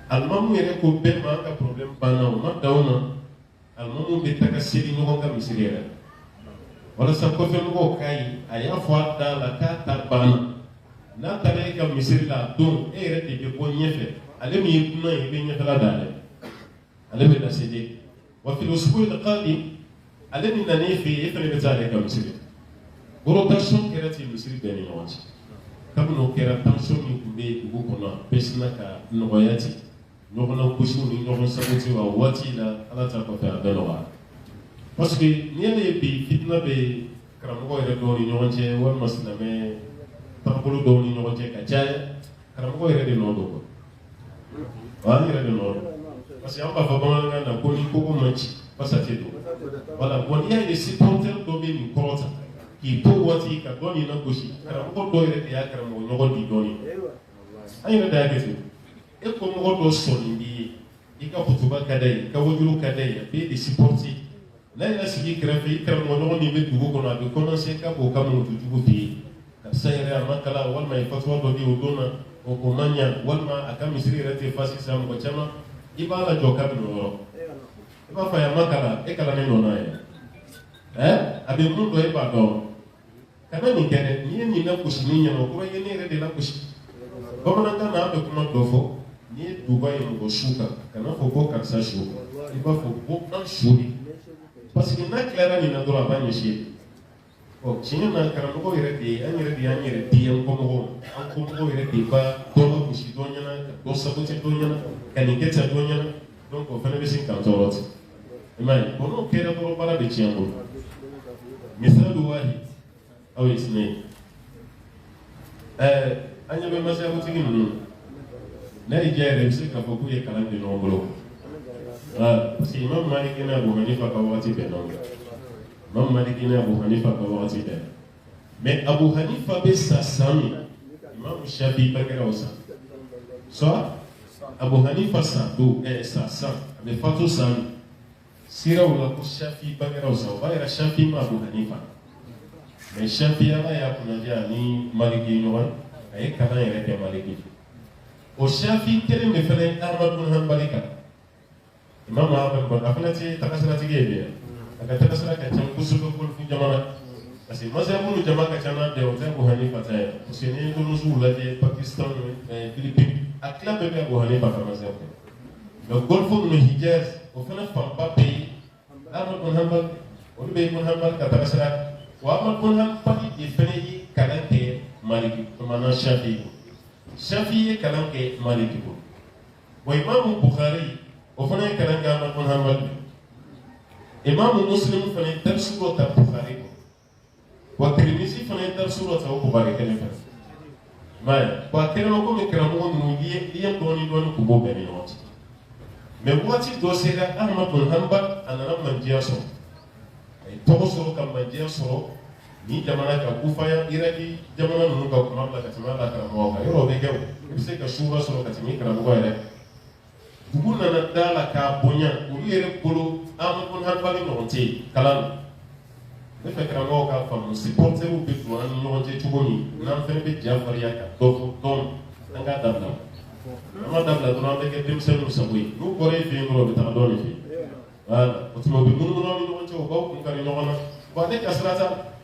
alimamu yɛrɛ ko bɛɛ ma an ka problème banna o ma daw na alimamu bɛ taga seli ɲɔgɔn ka misiri yɛrɛ walasa kɔfɛmɔgɔw k'a ye a y'a fɔ a da la k'a ta banna n'a taara e ka misiri la a don e yɛrɛ de bɛ bɔ ɲɛfɛ ale min ye dunan ye i bɛ ɲɛfɛla d'ale ale bɛ lasede wa filosofi la k'ale ale min nana e fɛ yen e fana bɛ taa ale ka misiri rotation kɛra ten misiri bɛɛ ni ɲɔgɔn cɛ kabini o kɛra tension min tun bɛ dugu kɔnɔ a bɛɛ sina ka nɔgɔya ten ɲɔgɔnna gosiw ni ɲɔgɔn sabote wa o waati la ala ta kɔfɛ a bɛɛ nɔgɔya parce que ni y'ale ye bi fitina bɛ karamɔgɔ yɛrɛ dɔw ni ɲɔgɔn cɛ walima silamɛ taabolo dɔw ni ɲɔgɔn cɛ ka caya karamɔgɔ yɛrɛ de nɔ don quoi wa an yɛrɛ de nɔ don parce que an b'a fɔ bamanankan na ko ni koko man ci basa tɛ don voilà bon n'i y'a ye supporter dɔ bɛ nin kɔrɔ ta k'i to waati ka dɔ nin lagosi karamɔgɔ dɔw yɛrɛ de y'a karamɔgɔ ɲɔgɔn di dɔɔnin an yɛrɛ de y'a kɛ ten e ko mɔgɔ dɔ sɔnni b'i ye i ka kutuba ka d'a ye i ka wajulu ka d'a ye a b'e de supporter n'a yɛrɛ sigi kɛrɛfɛ i karamɔgɔ ɲɔgɔn min bɛ dugu kɔnɔ a bɛ commencer k'a b'o ka munutujugu f'i ye karisa yɛrɛ a ma kalan walima ye fatuwa dɔ di o don na o ma ɲa walima a ka misiri yɛrɛ tɛ fa sisan mɔgɔ caman i b'a lajɔ k'a bɛ n'o yɔrɔ i b'a fɔ a ma kalan e kalannen nɔ n'a ye a bɛ mun dɔn e b'a dɔn kana nin kɛ dɛ n'i ye nin lagosi ni ɲɛna o kɔrɔ ye ne yɛrɛ de lagosi bamanankan na an bɛ kuma dɔ fɔ n'i ye duba ye mɔgɔ su kan kana fɔ ko karisa su i b'a fɔ ko an su de parce que n'a tilara nin na dɔrɔn a b'a ɲɛsin ɔ tiɲɛ na karamɔgɔ yɛrɛ de ye an yɛrɛ de y'an yɛrɛ di an kɔmɔgɔw yɛrɛ de ba dɔ lagosi dɔ ɲɛna ka dɔ sabote dɔ ɲɛna ka nin kɛ tan dɔ ɲɛna donc o fana bɛ se k'an tɔɔrɔ ten i m'a ye bon n'o kɛra dɔrɔn baara bɛ tiɲɛ an bolo misali wahid aw ye sinɛ an ɲɛ bɛ masayabutigi ninnu n'a ye diya yɛrɛ i bɛ se k'a fɔ k'u ye kalan kɛ ɲɔgɔn bolo parce que Imam Malik n'a Abu Hanifa ka wagati bɛɛ nɔ Imam Malik n'a Abu Hanifa ka wagati bɛɛ mais Abu Hanifa bɛ sa san min Imam Shafi bangera o san soit Abu Hanifa sa don sa san a bɛ fatu san min siraw la ko Shafi bangera o san o b'a yira Shafi ma Abu Hanifa mais Shafi ala y'a kunnadiya ni Maliki ɲɔgɔn a ye kalan yɛrɛ kɛ Maliki o Shafi kelen de fana ye Ahmad bin Hanbali kan Imam Ahmad bin a fana tɛ tagasiratigi ye bi a ka tagasira ka ca kosɛbɛ kɔlɔsi jamana parce que mazhabu minnu jama ka ca n'a bɛɛ o tɛ Abu Hanifa ta ye parce que n'i ye Indonésie lajɛ Pakistan Philippines a tila bɛɛ bɛ Abu Hanifa ka mazhabu mais Golfo ninnu Hijaz o fana fanba bɛ ye Ahmad bin Hanbali olu bɛ Ibn Hanbali ka tagasira wa Ahmad bin Hanbali de fana ye kalan kɛ Maliki maanaam Shafi Shafi'i kalan ke Maliki ko wa Imam Bukhari o fana kalan ke Ahmad bin Hanbal Imam Muslim fana tafsiro ta Bukhari ko wa Tirmidhi fana tafsiro ta Bukhari kene fa mais wa kene ko me kera mo no yi doni ko bo be ni wati mais wati do se ga Ahmad bin Hanbal anana manjiya so ay to so kam manjiya so ni jamana ka kufaya iraki jamana nunu ka kuma la katima la karamo ka yoro be gew se ka shuba so ka timi karamo ko ere duguna na dala ka bonya uri ere polo Ahmad bin Hanbal no nti kalan ne fe karamo ka fa mu supporter u be duan no nti tugoni na fe be jafar ya ka do don anga dabla ama dabla do na be ke dem senu sabui nu kore fe ngoro be ta do ni fi wala o timo be munu no no nti o ba ko kan no na ba de kasrata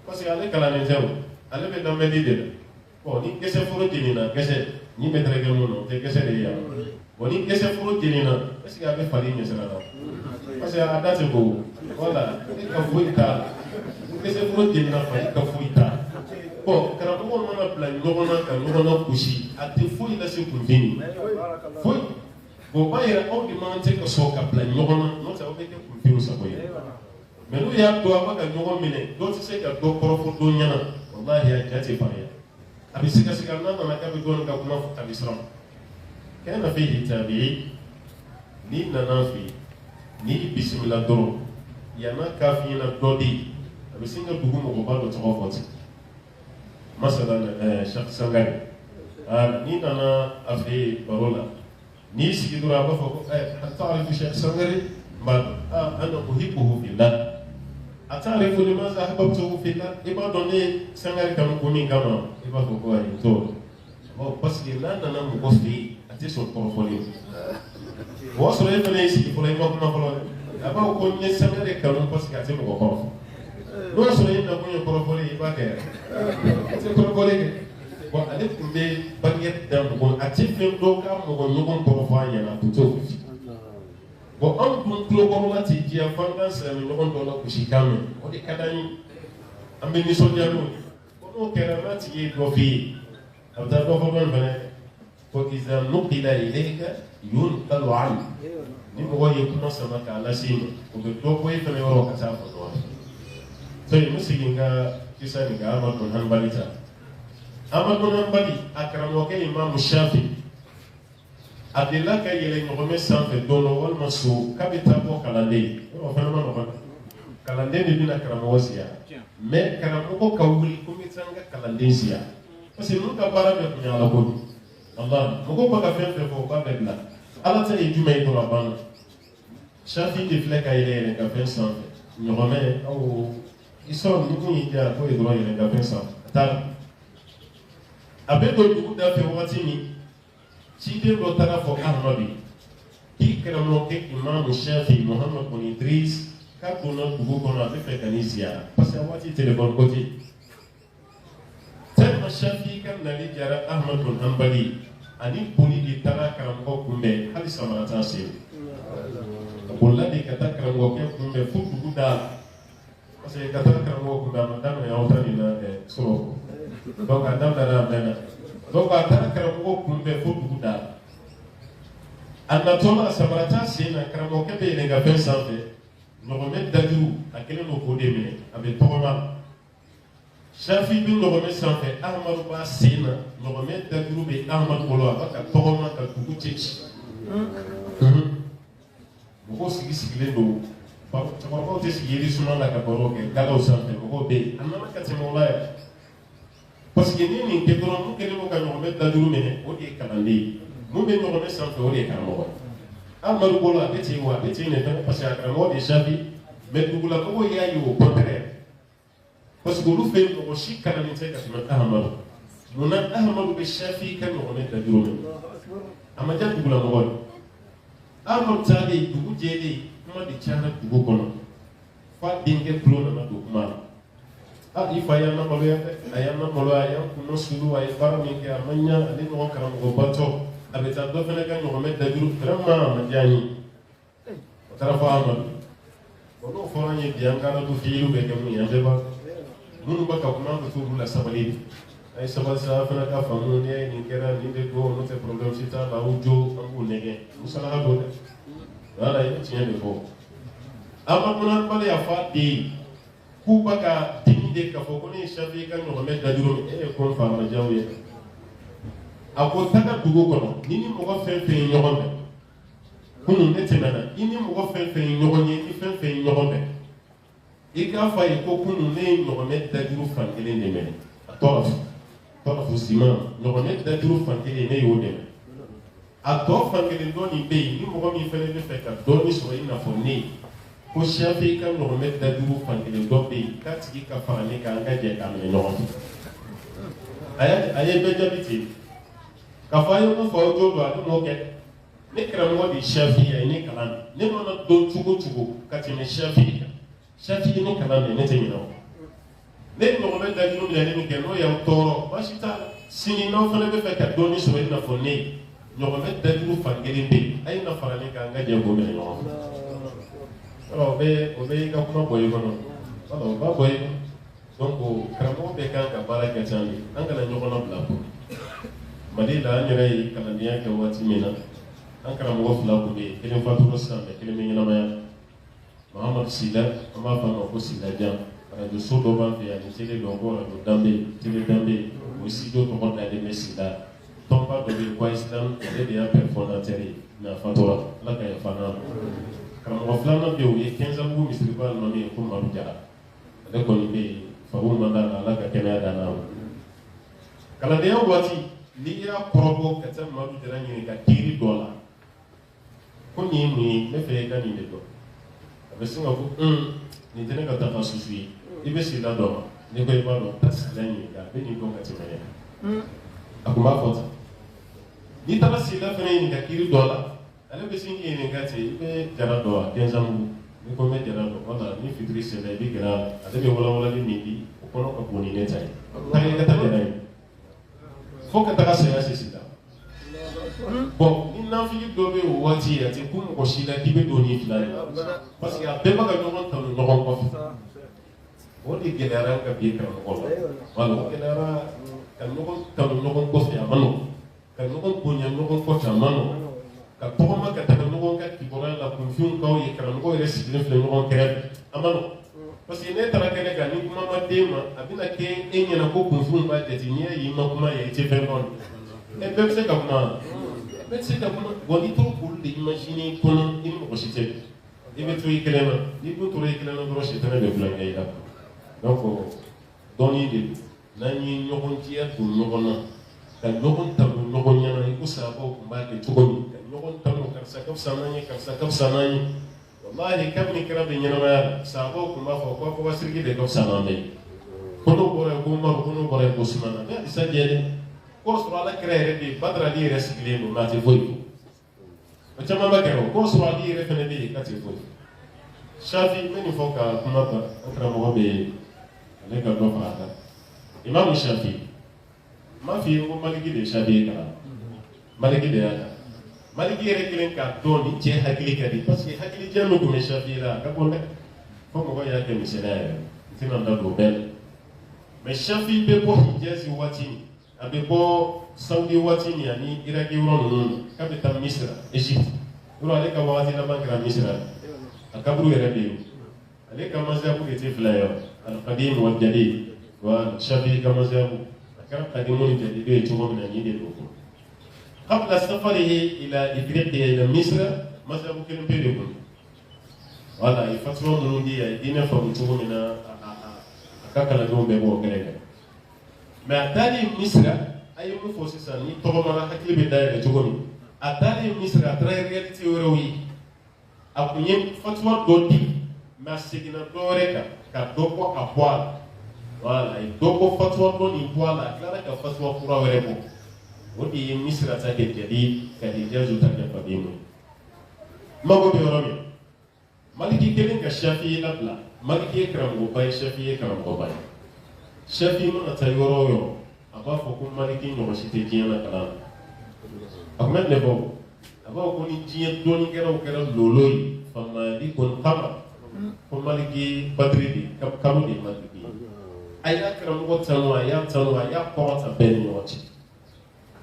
parce que ale kalane jaw ale be dambe dide bon ni kese furo dinina kese ni be trege mono te kese de ya bon ni kese furo dinina est-ce que abe fali ni sera parce que adate ko voilà ka fuita kese furo dinina fa ka fuita bon kana ko mo na plan no na ka no na kushi ate foi la se kunvini foi bon ba ira o di man te ko so ka plan no na no ta o be ke kunvini sa boye mais nous ya do abaka nyogo mine do se ka do korofo do nyana wallahi ya jati faya abi sika sika na ka be gon ka kuma abi sram kana fihi tabi'i ni nanafi ni bismillah doro ya na kafi na dodi abi singa dugu mo ba do tawafot masalan shakh sangari ni nana afi barola ni sigi dura ba fo ta'rifu shakh sangari ma ana uhibbuhu fillah atarifu limaza ahbabtuhu fillah iba donne sangari kam ko ni gama iba ko ko ay to o parce que là nana mo ko fi ati so portfolio wo so le fene isi ko le ko ma ko aba ko ni sangari kam parce que ati mo ko no so le na ko ni portfolio iba ke ati portfolio ko ale kumbe baget dam ko ati fem do kam mo ko nyugo portfolio na puto bon an dun tulo lati dia fanga sera mi non do la kushi kame o de kadani ambe ni so dia no no kera lati ye do fi abda do ko don bane ko iza nuqila ilayka yunqalu an ni mo ye kuma sama ka la sin ko do ko e fane woro ka ta fo do so ni musiginga kisa ni ga Ahmad bin Hanbal Ahmad bin Hanbal akramo ke Imam Shafi adela ka yele ngome sanfe dono wal masu kabita ko kalande o fana ma no kalande ni bina karamo wasiya me karamo ko kawuli ko mitanga kalande siya parce que nunca para de kunya la ko Allah mo ko ka fe ko ba bebla ala ta yi jumay to rabana Shafi de fleka yele ka fe sanfe ngome o iso ni ko yi ja ko e do yele ka fe sanfe ta abe do du da fe wati ni Sidi lo tara fo Ahmadi ki karamo ke Imam Shafi Muhammad bin Idris ka kono bugo kono abe fe kanisia parce que wati téléphone côté tellement Shafi kan nali jara Ahmad bin Hanbali ani poli di tara karamo kumbe hali samarata se bolla di kata karamo ke kumbe fu bugo da parce que kata karamo kumbe madame ya otani na soro donc adam da mena donc atara karamo kumbe fu bugo da anatola samarata se na karamo ke be ne ga ben sanfe no me dadu akele no ko de me abe toma Shafi bin no me sanfe Ahmad ba se na no me dadu be Ahmad bolo aka toma ka kuku chechi mo sigi le do ba ko te sigi suma la ka boro ke galo sanfe ko be anama ka te mola parce que ni ke boro mo ke mo ka no me dadu me o de kalande mo be no me sanfe o de karamo Ahmad bolo abe ti wa abe ti ne parce que karamo de Shafi mais dugula ko ya yi au contraire parce que lu fait no shi kana ni te ka Ahmad mo na Ahmad be Shafi kan no me dadu ama ja dugula mo Ahmad tali dugu jeli kuma di chana dugu kono fa dinge klo na dugu ma ifa ya na molo ya ayana molo ya kuno sulu ay farami ke amanya ali no karam go bato abeta do fene kan no me dadu vraiment ma jani tarafa Ahmad ono foranye bianga na du filu be ke mu yande ba munu baka kuma ko turu la sabali ay sabal sa fana ka famu ne ni kera ni de do no te problem sita ba ujo ambu nege musala do de wala yi tiɲɛ de fɔ ama kuna bali ya fa di k'u ba ka dimi de k'a fɔ ko ne ye Shafi ka ɲɔgɔnmɛ dajuru min e ye ko faama jaw ye a ko taga dugu kɔnɔ ni mɔgɔ fɛn fɛn ye ɲɔgɔn bɛn kunun ne tɛmɛna i ni mɔgɔ fɛn fɛn ye ɲɔgɔn ye ni fɛn fɛn ye ɲɔgɔn bɛn i k'a fɔ a ye ko kunun ne ye ɲɔgɔnmɛ dajuru fan kelen de minɛ a tɔgɔ fɔ siman ɲɔgɔnmɛ dajuru fan kelen ne y'o dɛmɛ a tɔ fan kelen dɔɔnin bɛ yen ni mɔgɔ min fɛnɛ bɛ fɛ ka dɔɔnin sɔrɔ i n'a fɔ ne ko Shafi ka ɲɔgɔnmɛ dajuru fan kelen dɔ bɛ yen k'a tigi ka fara ne kan an ka jɛ k'a minɛ ɲɔgɔn fɛ a ye bɛɛ jaabi ten k'a fɔ a ye mun fɔ aw jo don a bɛ m'o kɛ ne karamɔgɔ de ye Shafi a ye ne kalan ne mana dɔn cogo cogo ka tɛmɛ Shafi kan Shafi ye ne kalan de ne tɛ ɲinɛ o ne ye ɲɔgɔnmɛ dajuru minɛ ne min kɛ n'o y'aw tɔɔrɔ baasi t'a la sini n'aw fana bɛ fɛ ka dɔɔnin sɔrɔ i n'a fɔ ne ye ɲɔgɔnmɛ dajuru fan kelen bɛ yen a ye na fara ne kan an ka jɛ k'o minɛ ɲɔgɔn fɛ o bɛ i ka kuma bɔ i kɔnɔ wala o b'a bɔ i kɔnɔ donc karamɔgɔ bɛɛ kan ka baara kɛ can de an kana ɲɔgɔn labila ko Mali la an yɛrɛ ye kalandenya kɛ waati min na an karamɔgɔ fila kun bɛ yen kelen fatura sisan mɛ kelen bɛ ɲɛnamaya Mahamadu Sila an b'a fɔ a ma ko Silajan radio so dɔ b'an fɛ yan ni télé dɔ ko radio Danbe télé Danbe o studio tɔgɔ dalen bɛ Sila tɔnba dɔ bɛ yen ko Islam ale de y'a père fondateur ye mais a fatura Ala ka yafa n'a ma karamɔgɔ filanan bɛ yen o ye 15 ans misiriba nɔ ye ko Madu Jara ale kɔni bɛ yen fabu man d'a la Ala ka kɛnɛya d'a n'a ma kalandenya waati n'i y'a kɔrɔbɔ ka taa Madu Jara ɲini ka kiiri dɔ la ko nin ye mun ye ne fɛ i ka nin de dɔn a bɛ sin ka fɔ nin tɛ ne ka dafa susu ye i bɛ Sila dɔn ma ne ko i b'a dɔn taa Sila ɲininka a bɛ nin dɔn ka tɛmɛ ne a kun b'a fɔ ten n'i taara Sila fana ɲininka kiiri dɔ la ale bɛ sin k'i ɲininka ten i bɛ Jara dɔn wa 15 ans ni ko n bɛ Jara dɔn wala ni fitiri sera i bɛ gɛrɛ a la ale bɛ walawalali min di o kɔnɔ ka bon ni ne ta ye taa i ka taa Jara ye fo ka taga saya se Sila bon ni nafili dɔ bɛ o waati a tɛ ko mɔgɔ si la k'i bɛ don ni fila ye parce que a bɛɛ bɛ ka ɲɔgɔn tanu ɲɔgɔn kɔfɛ o de gɛlɛyara ka bi karamɔgɔ la wala o gɛlɛyara ka ɲɔgɔn tanu ɲɔgɔn kɔfɛ a ma nɔgɔn ka ɲɔgɔn bonya ɲɔgɔn kɔfɛ a ma nɔgɔn ka tɔgɔma ka taga ɲɔgɔn ka kibaruya la kunfinw k'aw ye karamɔgɔ yɛrɛ sigilen filɛ ɲɔgɔn kɛrɛfɛ a ma nɔgɔn parce que ne taara kɛnɛ kan ni kuma ma d'e ma a bɛna kɛ e ɲɛna ko kunfinw b'a jate n'i y'a ye i ma kuma ye i tɛ fɛn dɔn bɛɛ bɛ se ka kuma bɛɛ tɛ se ka kuma bon n'i t'o k'olu de imaginer kɔnɔ i ni mɔgɔ si tɛ i bɛ to i kelen na n'i dun tora i kelen na dɔrɔn sitana bɛ kulonkɛ i la donc dɔɔnin de don n'an ye ɲɔgɔn diya don ɲɔgɔn na ka ɲɔgɔn tanu ɲɔgɔn ɲɛna i ko sababaw tun b'a kɛ cogo min ka ɲɔgɔn tanu karisa ka fisa n'an ye karisa ka fisa n'an ye walahi kabini kɛra bɛ ɲɛnamaya la sababaw tun b'a fɔ ko Abubakar de ka fisa n'an bɛɛ ko n'o bɔra yen ko Umaru ko n'o bɔra yen ko Usumana mais halisa diɲɛ dɛ k'o sɔrɔ Ala kɛra yɛrɛ bɛ yen Badara ali yɛrɛ sigilen don mais a tɛ foyi fɔ o caman ba kɛra o k'o sɔrɔ ali yɛrɛ fɛnɛ bɛ yen k'a tɛ foyi Shafi n bɛ nin fɔ ka kuma ban an karamɔgɔ bɛ ale ka dɔ fara a kan Imamu Shafi m'a f'i ye ko Maliki de ye Shafi ye kalan Maliki de y'a kan Maliki yɛrɛ kelen k'a dɔn ni cɛ hakili ka di parce que hakilijan dɔ tun bɛ Shafi la a ka bɔ dɛ fo mɔgɔ y'a kɛ misaliya yɛrɛ n tɛna da don o bɛɛ la mais Shafi bɛ bɔ Hijazi waati min a bɛ bɔ Saudi waati min ani Iraki yɔrɔ ninnu k'a bɛ taa Misira Égypte yɔrɔ ale ka wagati laban kɛra Misira a kaburu yɛrɛ bɛ yen ale ka mazhabu de tɛ fila ye al-Qadim wal-Jadid wa Shafi ka mazhabu a kɛra Qadimu ni Jadidu ye cogo min na nin de don قبل سفره إلى إفريقيا إلى مصر مذهب كلمة بيقول ولا يفترون من دي دينا فمتوه من أكاكلا جون بيبو كلام ما أتاري مصر أي مفوسسان يتوه مرة حكي بداية جوني أتاري مصر أتاري ريالتي وروي أبني فتوى دودي ما سجنا دورك كدوكو أبوال ولا يدوكو فتوى دوني بوالا كلا كفتوى كورا وربو o de ye Misira ta kɛ jadi ka Hijazu ta kɛ Qadimu mago bɛ yɔrɔ min Maliki kelen ka Shafi labila Maliki ye karamɔgɔba ye Shafi ye karamɔgɔba ye Shafi mana taa yɔrɔ o yɔrɔ a b'a fɔ ko Maliki ɲɔgɔn si tɛ diɲɛ na kalan a tun bɛ ne fɔ a b'a fɔ ko ni diɲɛ dɔɔninkɛlaw kɛra lolo ye famali kɔni kama ko Maliki Badiri de kalo de Maliki aya karamogo tanu aya porta ben yochi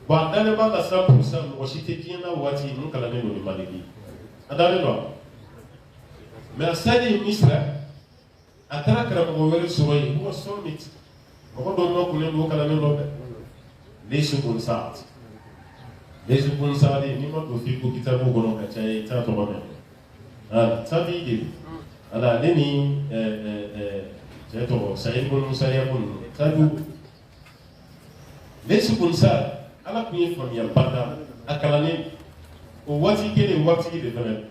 ba dane ba la 100% mo shite kina wati mun kala ne no maliki adale no mais asali misra atara karamogo wele suroi huwa summit ko do no kunen do kala ne no be lesu kun saat lesu kun saadi ni ma do fi ko kitabu gono ka chay ta to ba tabi de ala leni jeto sayin kun musaya kun tabu lesu kun saad ala kunye famiya banda akalane o wati kele wati de fana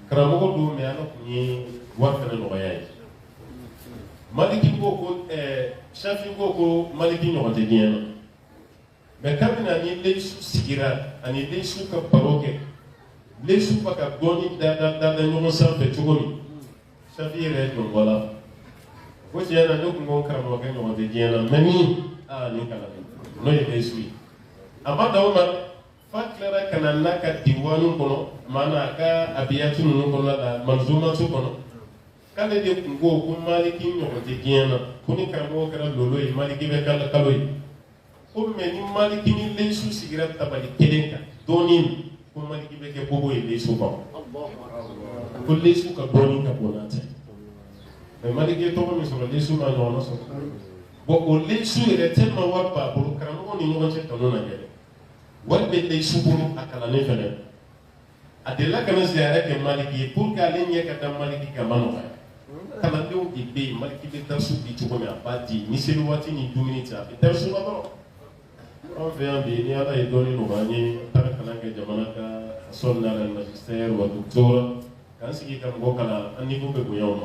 karamogo do me ala kunye wafana no yayi maliki ko shafi ko maliki no de diena mais kabina ni lesu sigira ani lesu ka paroke lesu baka doni da ñogo sanfé cogomi shafi yere don wala ko jena do ko karamo ga ñogo de jena mani ni kala no ye lesu amma dawma faklara kana naka diwanu kono mana ka abiyatu no kono la manzuma tu kono kale de ko ko maliki ñogo de jena kuni karamo kala lolo e maliki be kala kaloy ko me ni maliki ni lesu sigira tabali kelenka doni ko maliki be ke bobo e lesu ko ko lesu ka doni ka bonate mais maliki to ko mi so lesu ma no no so bo o lesu e tellement wapa bo karamo ni no che tono na gele wadde lesu bo akala ne fele adela kana ziara ke maliki pour ka lenye ka tam maliki ka mano kala do di be maliki be tarsu di to ko me abati ni selu wati ni 2 minutes a be tarsu ba bro on fait un bien, il y a des données nouvelles, par exemple, que Jamanaka, son magistère ou docteur, quand c'est qu'il y a un niveau de bouillon,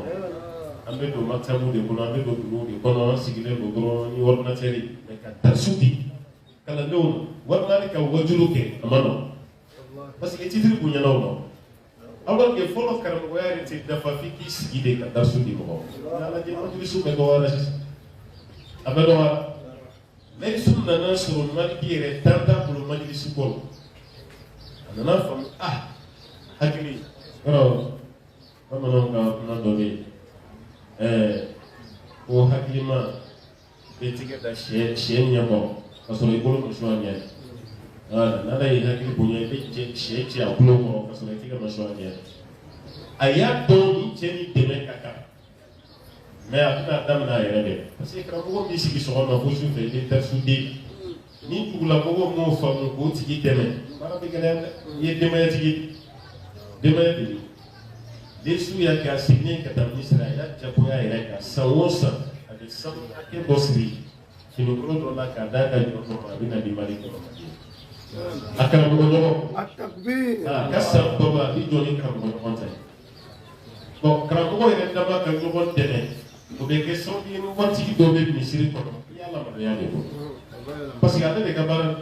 un peu de matamou de Bonabe de Boulou, de Bonan, si il est le grand, ni ordinateur, mais qu'à Tarsouti, qu'à la Lune, Warnaka ou Wajuruke, à Manon. Parce que c'est le bouillon. Alors que follow Karamware, c'est la famille qui se guide à Tarsouti. La démonstration de Goara, Abadora. Mais si on a un sur le mal qui est tendance pour le mal du support, on a un femme Hakili. Alors, comme on a donné, au Hakilima, les tickets d'acheter chez Niamon, parce que les bolos ne sont rien. Nada y Hakili pour y aller chez Tiaoulo, parce que les tickets ne sont rien. Aya Tony, Jenny Deme Kaka. Mais après la dame n'a rien dit. Parce que quand vous dites qu'ils seront dans vos souffles, ils étaient soudés. Ni pour la bourre, mon femme, mon petit demain. Il est demain, demain, les sous, il y a qu'à signer qu'à ta ministre, il y a Japoya et Reka, sans once, avec 100 bosseries, qui nous prendront la cadavre de notre mari dans les maris. À Karamono, à Kassam, il donne Karamono. Bon, Karamono est d'abord un nouveau demain. Vous avez question de nous voir si vous avez mis sur le pont. Il y a la manière de vous. Parce qu'il y a des camarades.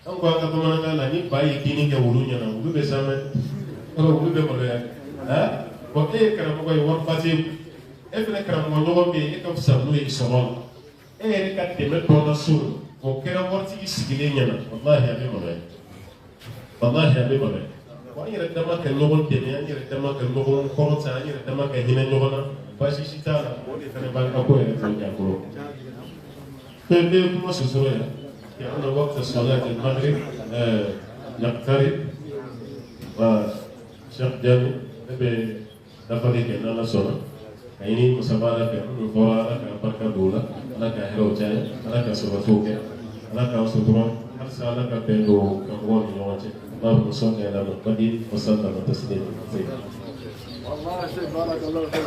On voit que comment on a dit, bah, il y a qui n'est qu'à Woulounia, vous devez s'en mettre. Alors, vous devez me le hein? Bon, et Karamogo, il va passer. Et puis, Karamogo, il est comme ça, nous, ils seront. Et il y a des mecs pour la sourd. Pour qu'elle voit si il y a un Allah, il y a des mauvais. Allah, il y a des mauvais. Il y a des gens qui ont été il y a des gens qui ont été il y a des gens qui ont été basi sita o de fana ban ka ko yɛrɛ fɛn ja kɔrɔ fɛn bɛ kuma sosoro ya ya ana waqt salat al-maghrib naqtari wa Cheikh Diallo ne bɛ dafali kɛ n'ala sɔnna ka ɲini musabala kɛ minnu fɔra ala ka barika don o la ala ka hɛrɛw caya ala ka sabatiw kɛ ala ka sutura halisa ala ka bɛn don karamɔgɔw ni ɲɔgɔn cɛ Allahumma salli ala Muhammadin wa sallim taslima. والله شيء بارك الله فيك.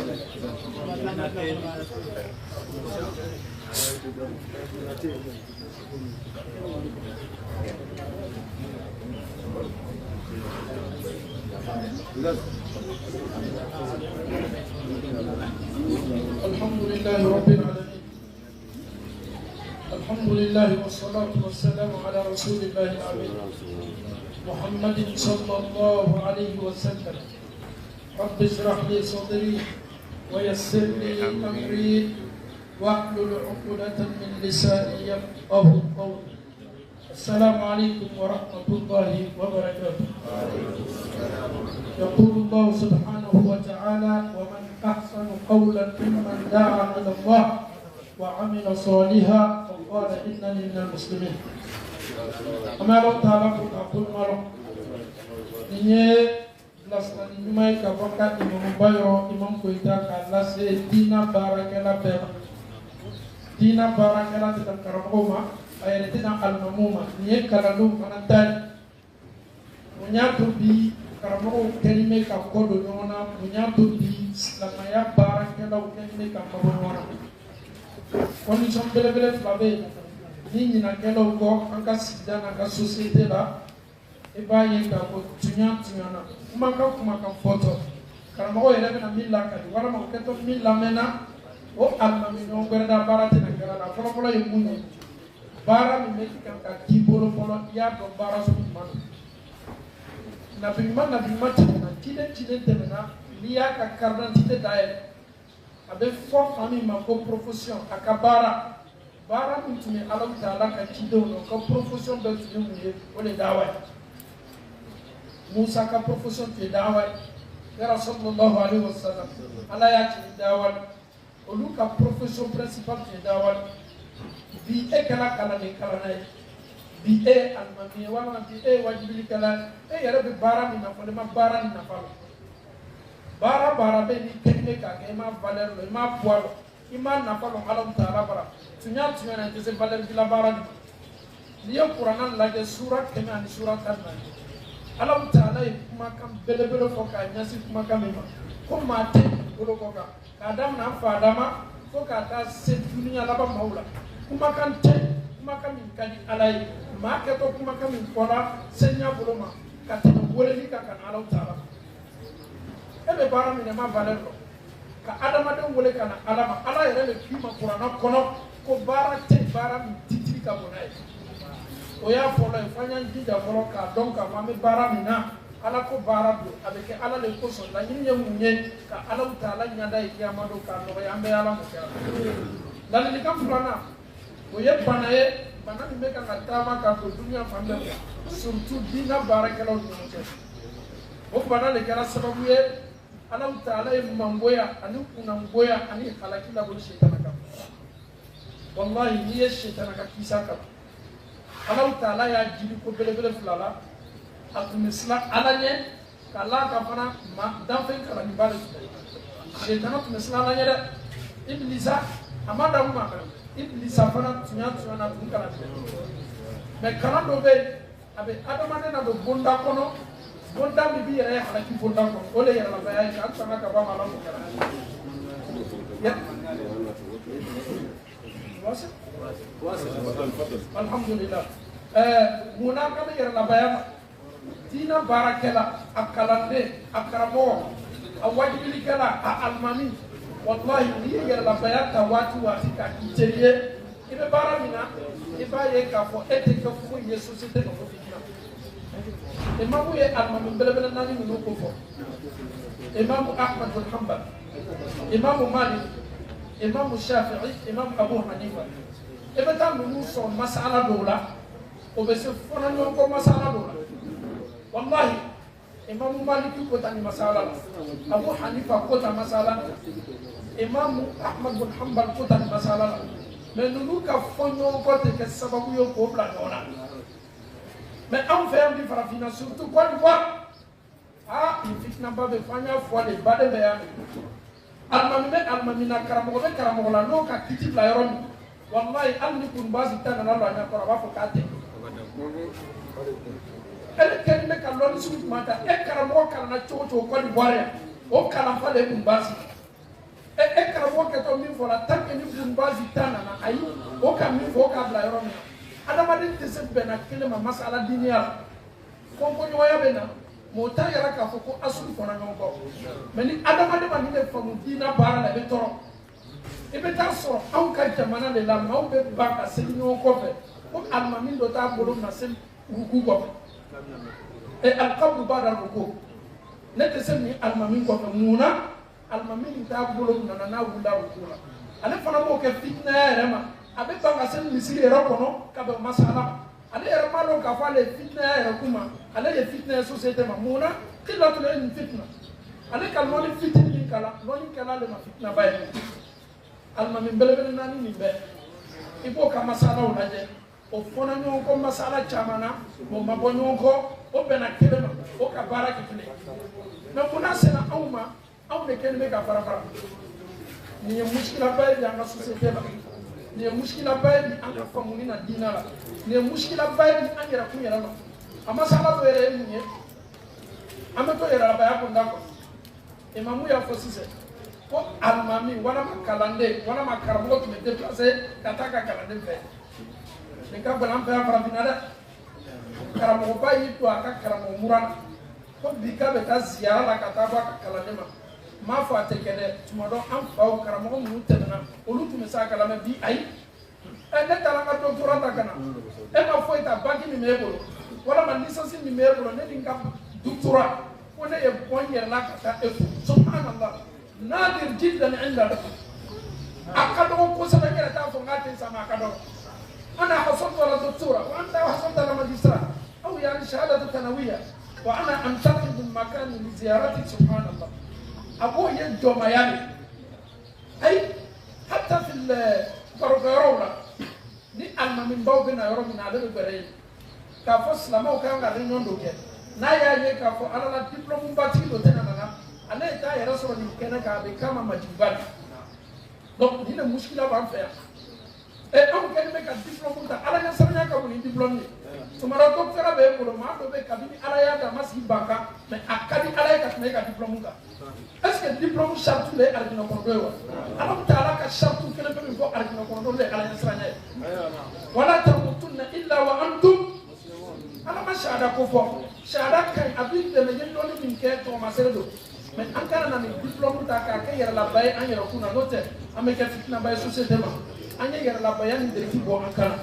الحمد لله رب العالمين. الحمد لله والصلاة والسلام على رسول الله الأمين محمد صلى الله عليه وسلم. رب اشرح لي صدري ويسر لي أمري واحلل عقدة من لساني يفقهوا قولي. السلام عليكم ورحمة الله وبركاته. يقول الله سبحانه وتعالى: ومن أحسن قولا ممن دعا إلى الله وعمل صالحا وقال إنني من المسلمين. أما لو تعالى أقول مالو نيه بلاسنا نيماي كابوكا إمام بايرو إمام كويتا كالا سي دينا باركلا بيما دينا باركلا تتكرموما أيرتنا المموما نيه كالالو منتاي ونياتو بي كرمو كلمة كقول نونا ونياتو بي لما يا باركلا وكلمة كقول نونا condition bele flabe ni nyina kelo ko anka sida na ka société la e ba ye ka ko tunya na kuma ka photo karama ko yele na milla ka wala mo keto milla mena o alma mi no berda barate na kala la polo ye munni bara mi me ka kibolo polo ya do bara so man na bi man na kide temena liya ka kardan tite dae abe fo famille ma ko profession akabara bara mutune alam taala ka cido no ko profession be tunu muye ole dawa Musa ka profession te dawa ya Rasulullah alaihi wasallam ala ya ci dawa olu ka profession principal te dawa bi e kala ne kala nay bi e almami wala bi e wajibi kala e yara be bara mi na fole ma bara ni na falo bara be ni tekne ka ke ma valeur lo ma poilo ima na falo alam taala bara tunya na tese valeur di la bara ni yo qur'an la de sura kema ni sura tanna alam taala kuma kam bele fo ka nyasi kuma kam ma ko ma te bolo ko ka adam na fa adama fo ka ta se dunya la ba maula kuma kan te kuma kam kan alai ma ke to kuma kam kola senya bolo ma ka te wole ni ka kan alam taala ebe bara mi ne ma valeur lo ka adama de wole kana alama ala yere le kima qur'ana kono ko bara te bara mi titiri ka bonai o ya folo e fanya ndida folo ka donc ka mame bara mi na ala ko bara do avec ala le ko so la nyi munye ka ala taala nyanda e kiyama do ka no ya mbe ala mo ka la ni kam fulana o ye banaye bana mi meka ka tama ka ko dunya fambe surtout dina bara kala o nyonje o bana le kala sababu ye ala taala e mangoya ani kuna ngoya ani halakila bo shaytan ka wallahi ni ye shaytan ka kisa ka ala taala ya jiri ko bele fulala atumisla ala nye kala ka fana ma danfen kala ni bale shaytan atumisla ala nye iblisa amada mu makara iblisa fana tunya na tun kala me kala do be abe adama ne na do bonda kono bonda mi bi yere halaki bonda kono ole yere la baya ka sama ka ba mala mu kala ya alhamdulillah muna kama yere la baya dina barakela akalande akramo awajibili kala almami wallahi ni yere la baya ta watu ka iteliye ibe bara mina iba ye ka fo ete ka fo ye société ko fitina imamu ye almami bele nani mu ko fo imamu ahmad bin hanbal imamu malik imamu shafi'i imamu abu hanifa ebe ta mu so masala dola o be se fona non ko masala dola wallahi imamu malik ko tani masala abu hanifa ko ta masala imamu ahmad bin hanbal ko tani masala mais nous ka fonyo ko te ke sababu yo ko bla dona mais on fait un farafina surtout quoi d'Ivoire ah il fitna ba be fanya fois les bade be ya almami na karamo be karamo la no ka kitib la yoron wallahi alni kun bazi tan na la nya ko ba fo kate ele ken me ka loni su mata e karamo kala na chocho ko d'Ivoire o kala fa le kun bazi e karamo ke to min fo la tan ke ni kun bazi tan na ayi o ka min fo ka bla yoron adama de tese bena kelema masala dinia ko nyoya bena mota yara ka foko asul fona ngombo meni adama de mani de famu dina bara la betoro e beta so an ka jamana le la maw be baka selinyo ko fe ko almamin do ta bolo na sel ruku ko e alqabru ba'da ruku ne tese ni almamin ko fe muna almamin ta bolo na wula ruku la ale fana mo ke fitna yara ma abe banga sen misiri yɛrɛ kɔnɔ ka bɛn masala ale yɛrɛ ma dɔn k'a fɔ ale fitna yɛrɛ kuma ale ye fitna ye société ma mun na kila tun ye nin fitna ale ka lɔni fitini min kala lɔni kɛla ale ma fitna ba ye alma min belebele nani min be ibo ka masala o laje o fona nyon ko masala chamana mo mabo nyon ko o bena kelema o ka baraka kile na kuna sena awma aw ne kelme ka barabara ni mushkila bay bi anga société la ni mushkila bay bi anga famuni na dina la ni mushkila bay bi anga ra kunya la amasala do ere ni amato era bay ko ndako imamu ya fosise ko almami wana makalande wana makarabo tu me déplacer kataka kalande fe ni ka balam fe afra binada karamo bayi to aka karamo murana ko bika beta ziara la kataba kalande ma fa tekene tumodo am faw karamo mu tenna olu tu me sa kalame bi ay e ne tala ka doctorat kana e ma fo ita bagi mi mebolo wala man licence mi mebolo ne dinga doctorat ko ne e bonyer la kata e subhanallah nadir jiddan inda akado ko sama kera ta fo ngate sama akado ana hasaltu ala doctora wa anta hasalta ala magistra aw yani shahadatu tanawiya wa ana antaqid min makan li ziyarati subhanallah abo yendo mayani ay hatta fi al-barqarona ni alma min bawgina yoro min ala bare ka fo slama ka ngale nyondo ke na ya ye ka fo ala la diplôme bati do tenana ana ita ya rasul ni kena ka be kama majibali donc dina muskila ba faire e am ken me ka diplôme ta ala ya sarnya ka ni diplôme ni tumara docteur be ko ma do be kabini ala ya da masi banka mais akadi ala ya ka me ka diplôme ka est-ce que diplôme charte le ala no ko do ala ta ala ka charte kene be ko ala no ko do le ala ya sarnya wala tamutunna illa wa antum ala ma shahada ko fo shahada kan abin de me jendo ni min ke to ma seredo mais ankara na ni diplôme ta ka ke yara la bay an yara kuna note ameka fitna bay société ma anya yara la bay an de fibo ankara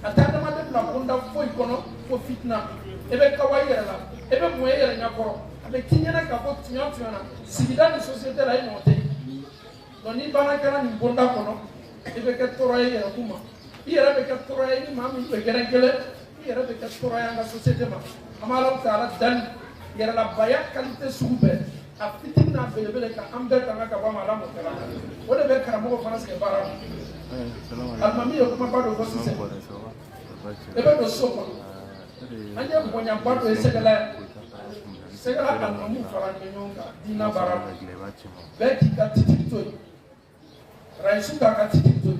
atanda ma de la bunda foi kono fo fitna ebe ka wa yara la ebe mo yara nya koro abe kinyana ka ko tinya tinya sigida ni société la inote don ni bana kala ni bunda kono ebe ka toro yara kuma yara be ka toro ni mami be gere gele yara be ka toro ya société ma amala taala dan yara la bay qualité soube a fitina belebele ka ambe kanga ka ba mala mo kala o de be karamo fana se bara almami yo kuma ba do fosise e be do soko anya bonya ba do segala almamu fara ni nyonga dina bara be ki ka titito raisu ka titito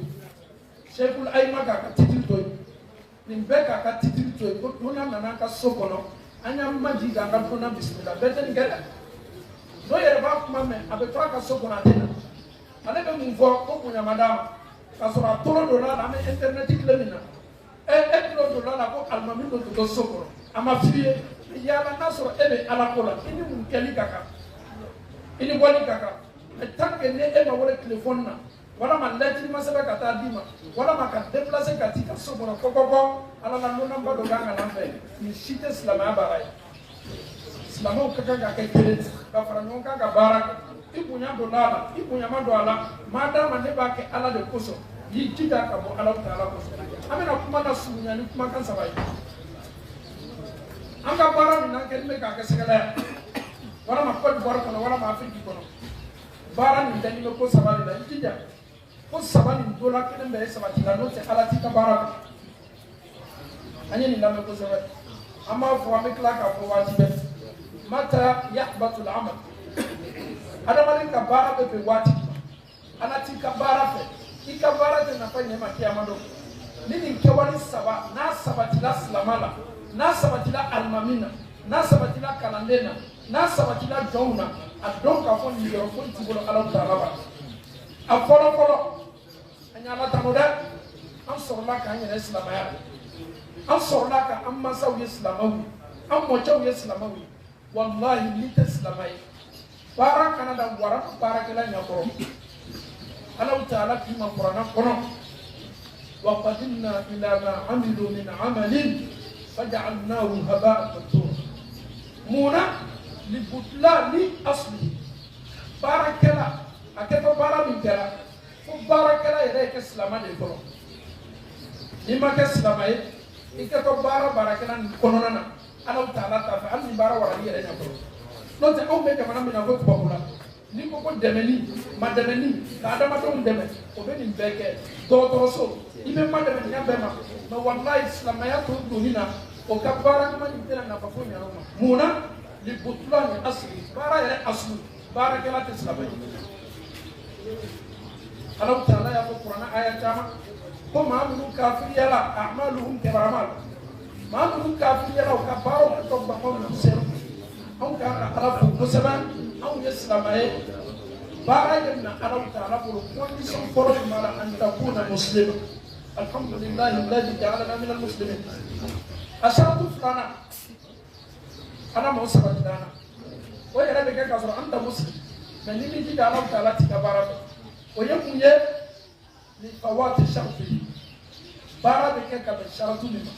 shekul ayma ka titito ni be ka titito ko dona nana ka soko no anya maji ga ka dona bismillah be ten gela no yere ba kuma me abe to aka soko na tena ale be mu fo ko kunya madama ka so ra tolo do la me internet klemina e do la ko almami do to soko ama fiye ya la naso ebe ala kola ini mun keli kaka ini boni kaka tanke ne e ma wala telephone na wala ma lettre ma sebe kata dima wala ma ka déplacer ka tika soko na kokoko ala la no namba do ganga na fe ni shite slama barai slama kaka ka kele ka faranyo ka bara ibunya do lala ibunya mando ala madama ne ba ke ala de koso yi jida ka bo ala taala koso amena kuma na sunya ni kuma kan sabai anga bara ni na kelme ka segala wala ma ko bara kono wala ma afriki kono bara ni dani ko sabali la jida ko sabali do la kelme be sabati la no se ala tika bara anya ni ndame ko sabali ama fo amikla ka fo wajibe mata yahbatu al-amal ada malin ka bara be wati ana tika bara fe ikabara te nafanya makia mando nini kewali saba na sabatila slamala na sabatila almamina na sabatila kalandena na sabatila jauna adonka fon ni yoro fon tibolo alam taraba afolo folo anyala tamoda am sorla ka anyala islamaya am sorla ka amma sawi islamawi am mochawi islamawi wallahi lita islamai bara kana da wara bara kala nyakoro Allah Ta'ala kima Qur'an kono wa qadimna ila ma amilu min amalin faj'alnahu haba'an mansura muna li butlani asli barakala aketo bara min kala fu barakala ire ke islama de kono nima ke islama e iketo bara barakala kono nana Allah Ta'ala ta fa alni bara wara ire nya kono non te o me jamana mina ko babula ni ko demeni ma demeni ka adama to deme o bɛ nin bɛɛ kɛ dɔgɔtɔrɔso i bɛ ma dɛmɛ nin bɛɛ ma mais walayi silamɛya to doni na o ka baara ɲuman nin tɛna nafa foyi ɲa o ma mun na li butlan asli baara yɛrɛ asli baarakɛla tɛ silamɛ Alahu Taala y'a fɔ kuranɛ aya caman ko maa minnu kafiriyala a'maluhum karamal maa minnu kafiriyala u ka baaraw ka tɔ ban anw misɛnw anw ka Ala fo kosɛbɛ anw ye silamɛ ye baara ye na Alahu Taala bolo condition fɔlɔ min b'a la an takuna muslima alhamdulillahi alladhi ja'alana min almuslimin a saratu filanan Ala m'o sabati d'an na o yɛrɛ bɛ kɛ k'a sɔrɔ an tɛ muslim mais ni min jija Alahu Taala t'i ka baara fɛ o ye mun ye ni fawati sharti baara bɛ kɛ ka bɛn sharatu min ma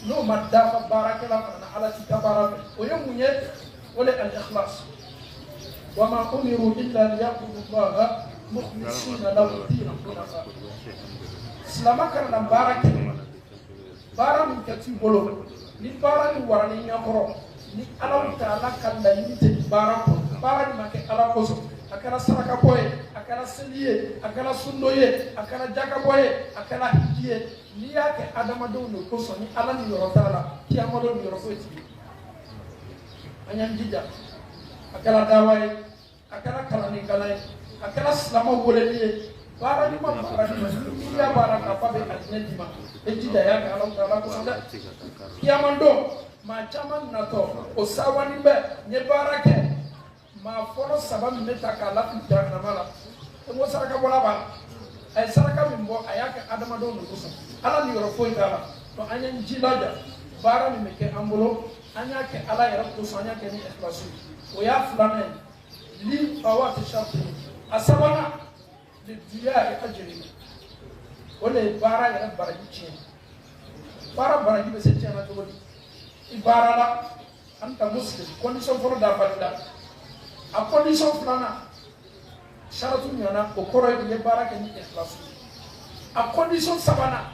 n'o ma dafa baarakɛla fana na Ala t'i ka baara fɛ o ye mun ye o le al-ikhlas wa ma umiru illa liya'budu Allaha mukhlisina lahu ad-din hunafa silama kana na baara kɛ baara min kɛ t'i bolo ni baara ni warani ɲakɔrɔ ni Alahu Taala ka laɲini tɛ baara kɔnɔ baara ni ma kɛ Ala kosɔn a kɛra saraka bɔ ye a kɛra seli ye a kɛra sundo ye a kɛra jakabɔ ye a kɛra hiji ye n'i y'a kɛ adamadenw de kosɔn ni Ala ni yɔrɔ t'a la kiyama don ni yɔrɔ foyi t'i an y'an jija a kɛra dawa ye a kɛra kalanikala ye a kɛra silamɛw weleli ye baara ni ma baara ni ma n'i y'a baara nafa bɛ alijinɛ d'i ma e jija y'a kɛ Alahu Taala kosɔn dɛ kiyama don maa caman natɔ o sawani bɛ n ye baara kɛ maa fɔlɔ saba min bɛ ta k'a lafili jahanama la e ko saraka bɔla b'a la a ye saraka min bɔ a y'a kɛ adamadenw de kosɔn Ala ni yɔrɔ foyi t'a la donc an y'an jilaja baara min bɛ kɛ an bolo an y'a kɛ Ala yɛrɛ kosɔn an y'a kɛ ni ikhlasu o y'a filanan ye li fawati sharti a sabanan li diya ajri o de ye baara yɛrɛ baraji tiɲɛ baara baraji bɛ se tiɲɛ na cogo di i baara la an ta muslim condition fɔlɔ dafali la a condition filanan sharatu ɲana o kɔrɔ ye baara kɛ ni ikhlasu a condition sabanan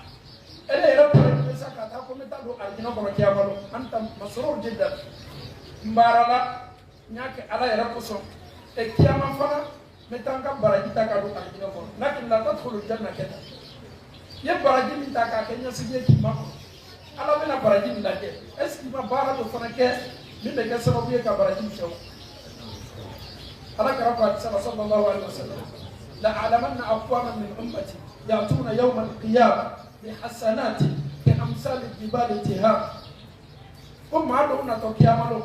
ele yɛrɛ kɔrɔ ye sa ka taa ko n bɛ taa don alijinɛ kɔnɔ kiyama don an ta masɔrɔw jidda n baara la n y'a kɛ Ala yɛrɛ kosɔn kiyama fana n bɛ taa n ka baraji ta ka don alijinɛ kɔnɔ lakin la tadkhulu janna kɛ tan i ye baraji min ta k'a kɛ ɲɛsigi ye k'i ma kɔnɔ Ala bɛna baraji min lajɛ est ce que i ma baara dɔ fana kɛ min bɛ kɛ sababu ye ka baraji min sɔrɔ على كرافة صلى الله عليه وسلم لأعلمن أقواما من أمتي يأتون يوم القيامة بحسنات كأمثال الجبال التهام هم عندهم نتوكي عملوا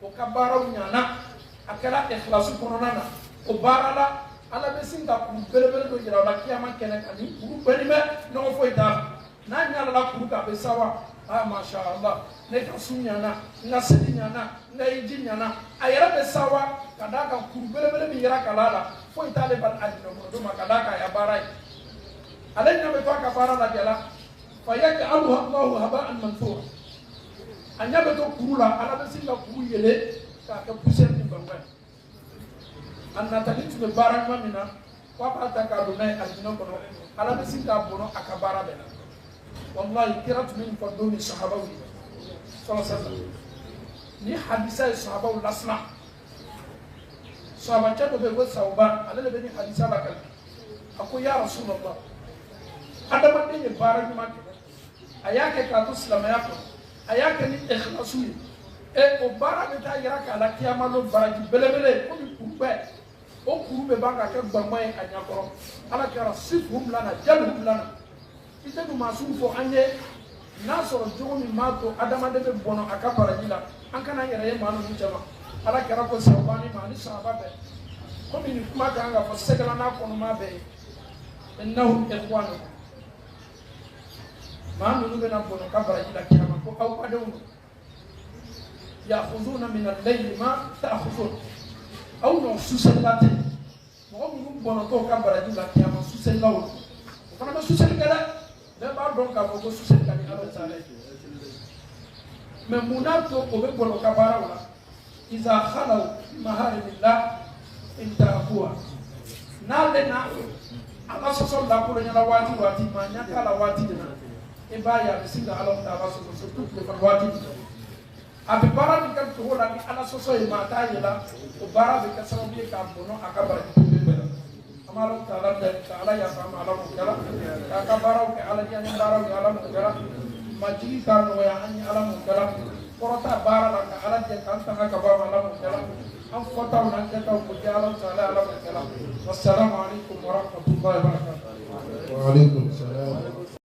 وكباروا نانا أكلا إخلاص كونانا وبارلا على بسنجا بلبل دو جرا لكي أمان كنك أني بلبل نوفوي دا نانيا لا كوكا بسوا ما شاء الله نكاسو نانا نسدي نانا نيجي نانا أيرا بسوا kada kan kuru belebele min yira kalala foyi t'ale bal adina kɔnɔ do ma kada ka ya baara ye ale ɲɛ bɛ to a ka baara lajɛ la fa yaj'aluha Allahu haba'an manthura a ɲɛ bɛ to kuru la Ala bɛ sin ka kuru yele k'a kɛ poussière ni bangɔn a natali tun bɛ baara ɲuman min na k'a b'a ta k'a don n'a ye adina kɔnɔ Ala bɛ sin k'a bɔnɔ a ka baara bɛɛ la wallahi kira tun bɛ nin fɔ don ni sahabaw ye sallallahu alaihi wasallam ni hadisa ye sahabaw lasina sahabat dɔ bɛ yen ko Sauban ale de bɛ ni hadisa la kali a ko ya Rasulullah adamaden ye baara ɲuman kɛ a y'a kɛ k'a to silamɛya kɔnɔ a y'a kɛ ni ikhlasu ye o baara bɛ taa yira k'a la kiyama don baraji belebele komi kuru bɛɛ o kuru bɛ ban ka kɛ gbangba ye a ɲɛkɔrɔ Ala kɛra sifhum lana jalhum lana i tɛ nin maasiw fɔ an ye n'a sɔrɔ jogo min b'a to adamaden bɛ bɔnɔ a ka baraji la an kana an yɛrɛ ye maa ninnu cɛ ma Ala kɛra ko Saubani ma ani sahaba bɛɛ komi nin kuma kan ka fɔ sɛgɛla n'a kɔnɔma bɛɛ ye innahum ikhwanukum maa ninnu bɛna bɔnɔ ka baraji la kiyama ko aw badenw don ya'khuduna min al-layli ma ta'khudun aw nɔ susɛlila tɛ mɔgɔ minnu bɔnɔtɔ ka baraji la kiyama susɛlilaw o fana bɛ susɛli kɛ dɛ bɛɛ b'a dɔn k'a fɔ ko susɛli ka di Ala ta ye mais mun n'a to o bɛ bɔnɔ ka baaraw la iza khalaw maharimillah intahuwa n'ale na Ala sɔsɔ lakolo ɲɛna waati waati maa ɲɛ t'a la waati de la i b'a ye a bɛ sin ka Ala ta Ala sɔsɔ surtout tilefana waati a bɛ baara min kɛ cogo la ni Ala sɔsɔ ye maa t'a yela o baara bɛ kɛ sababu ye k'a bɔnɔ a ka baraji bɛɛ la a malam taala ya fam alam kala ka barau ke ala yang barau ke alam kala majlis kan wa an alam kala korota bara ka ala yang kan ta ka ba alam kala am kota nan ka ta ku alam taala alam kala wassalamu alaikum warahmatullahi wabarakatuh. Wa alaikum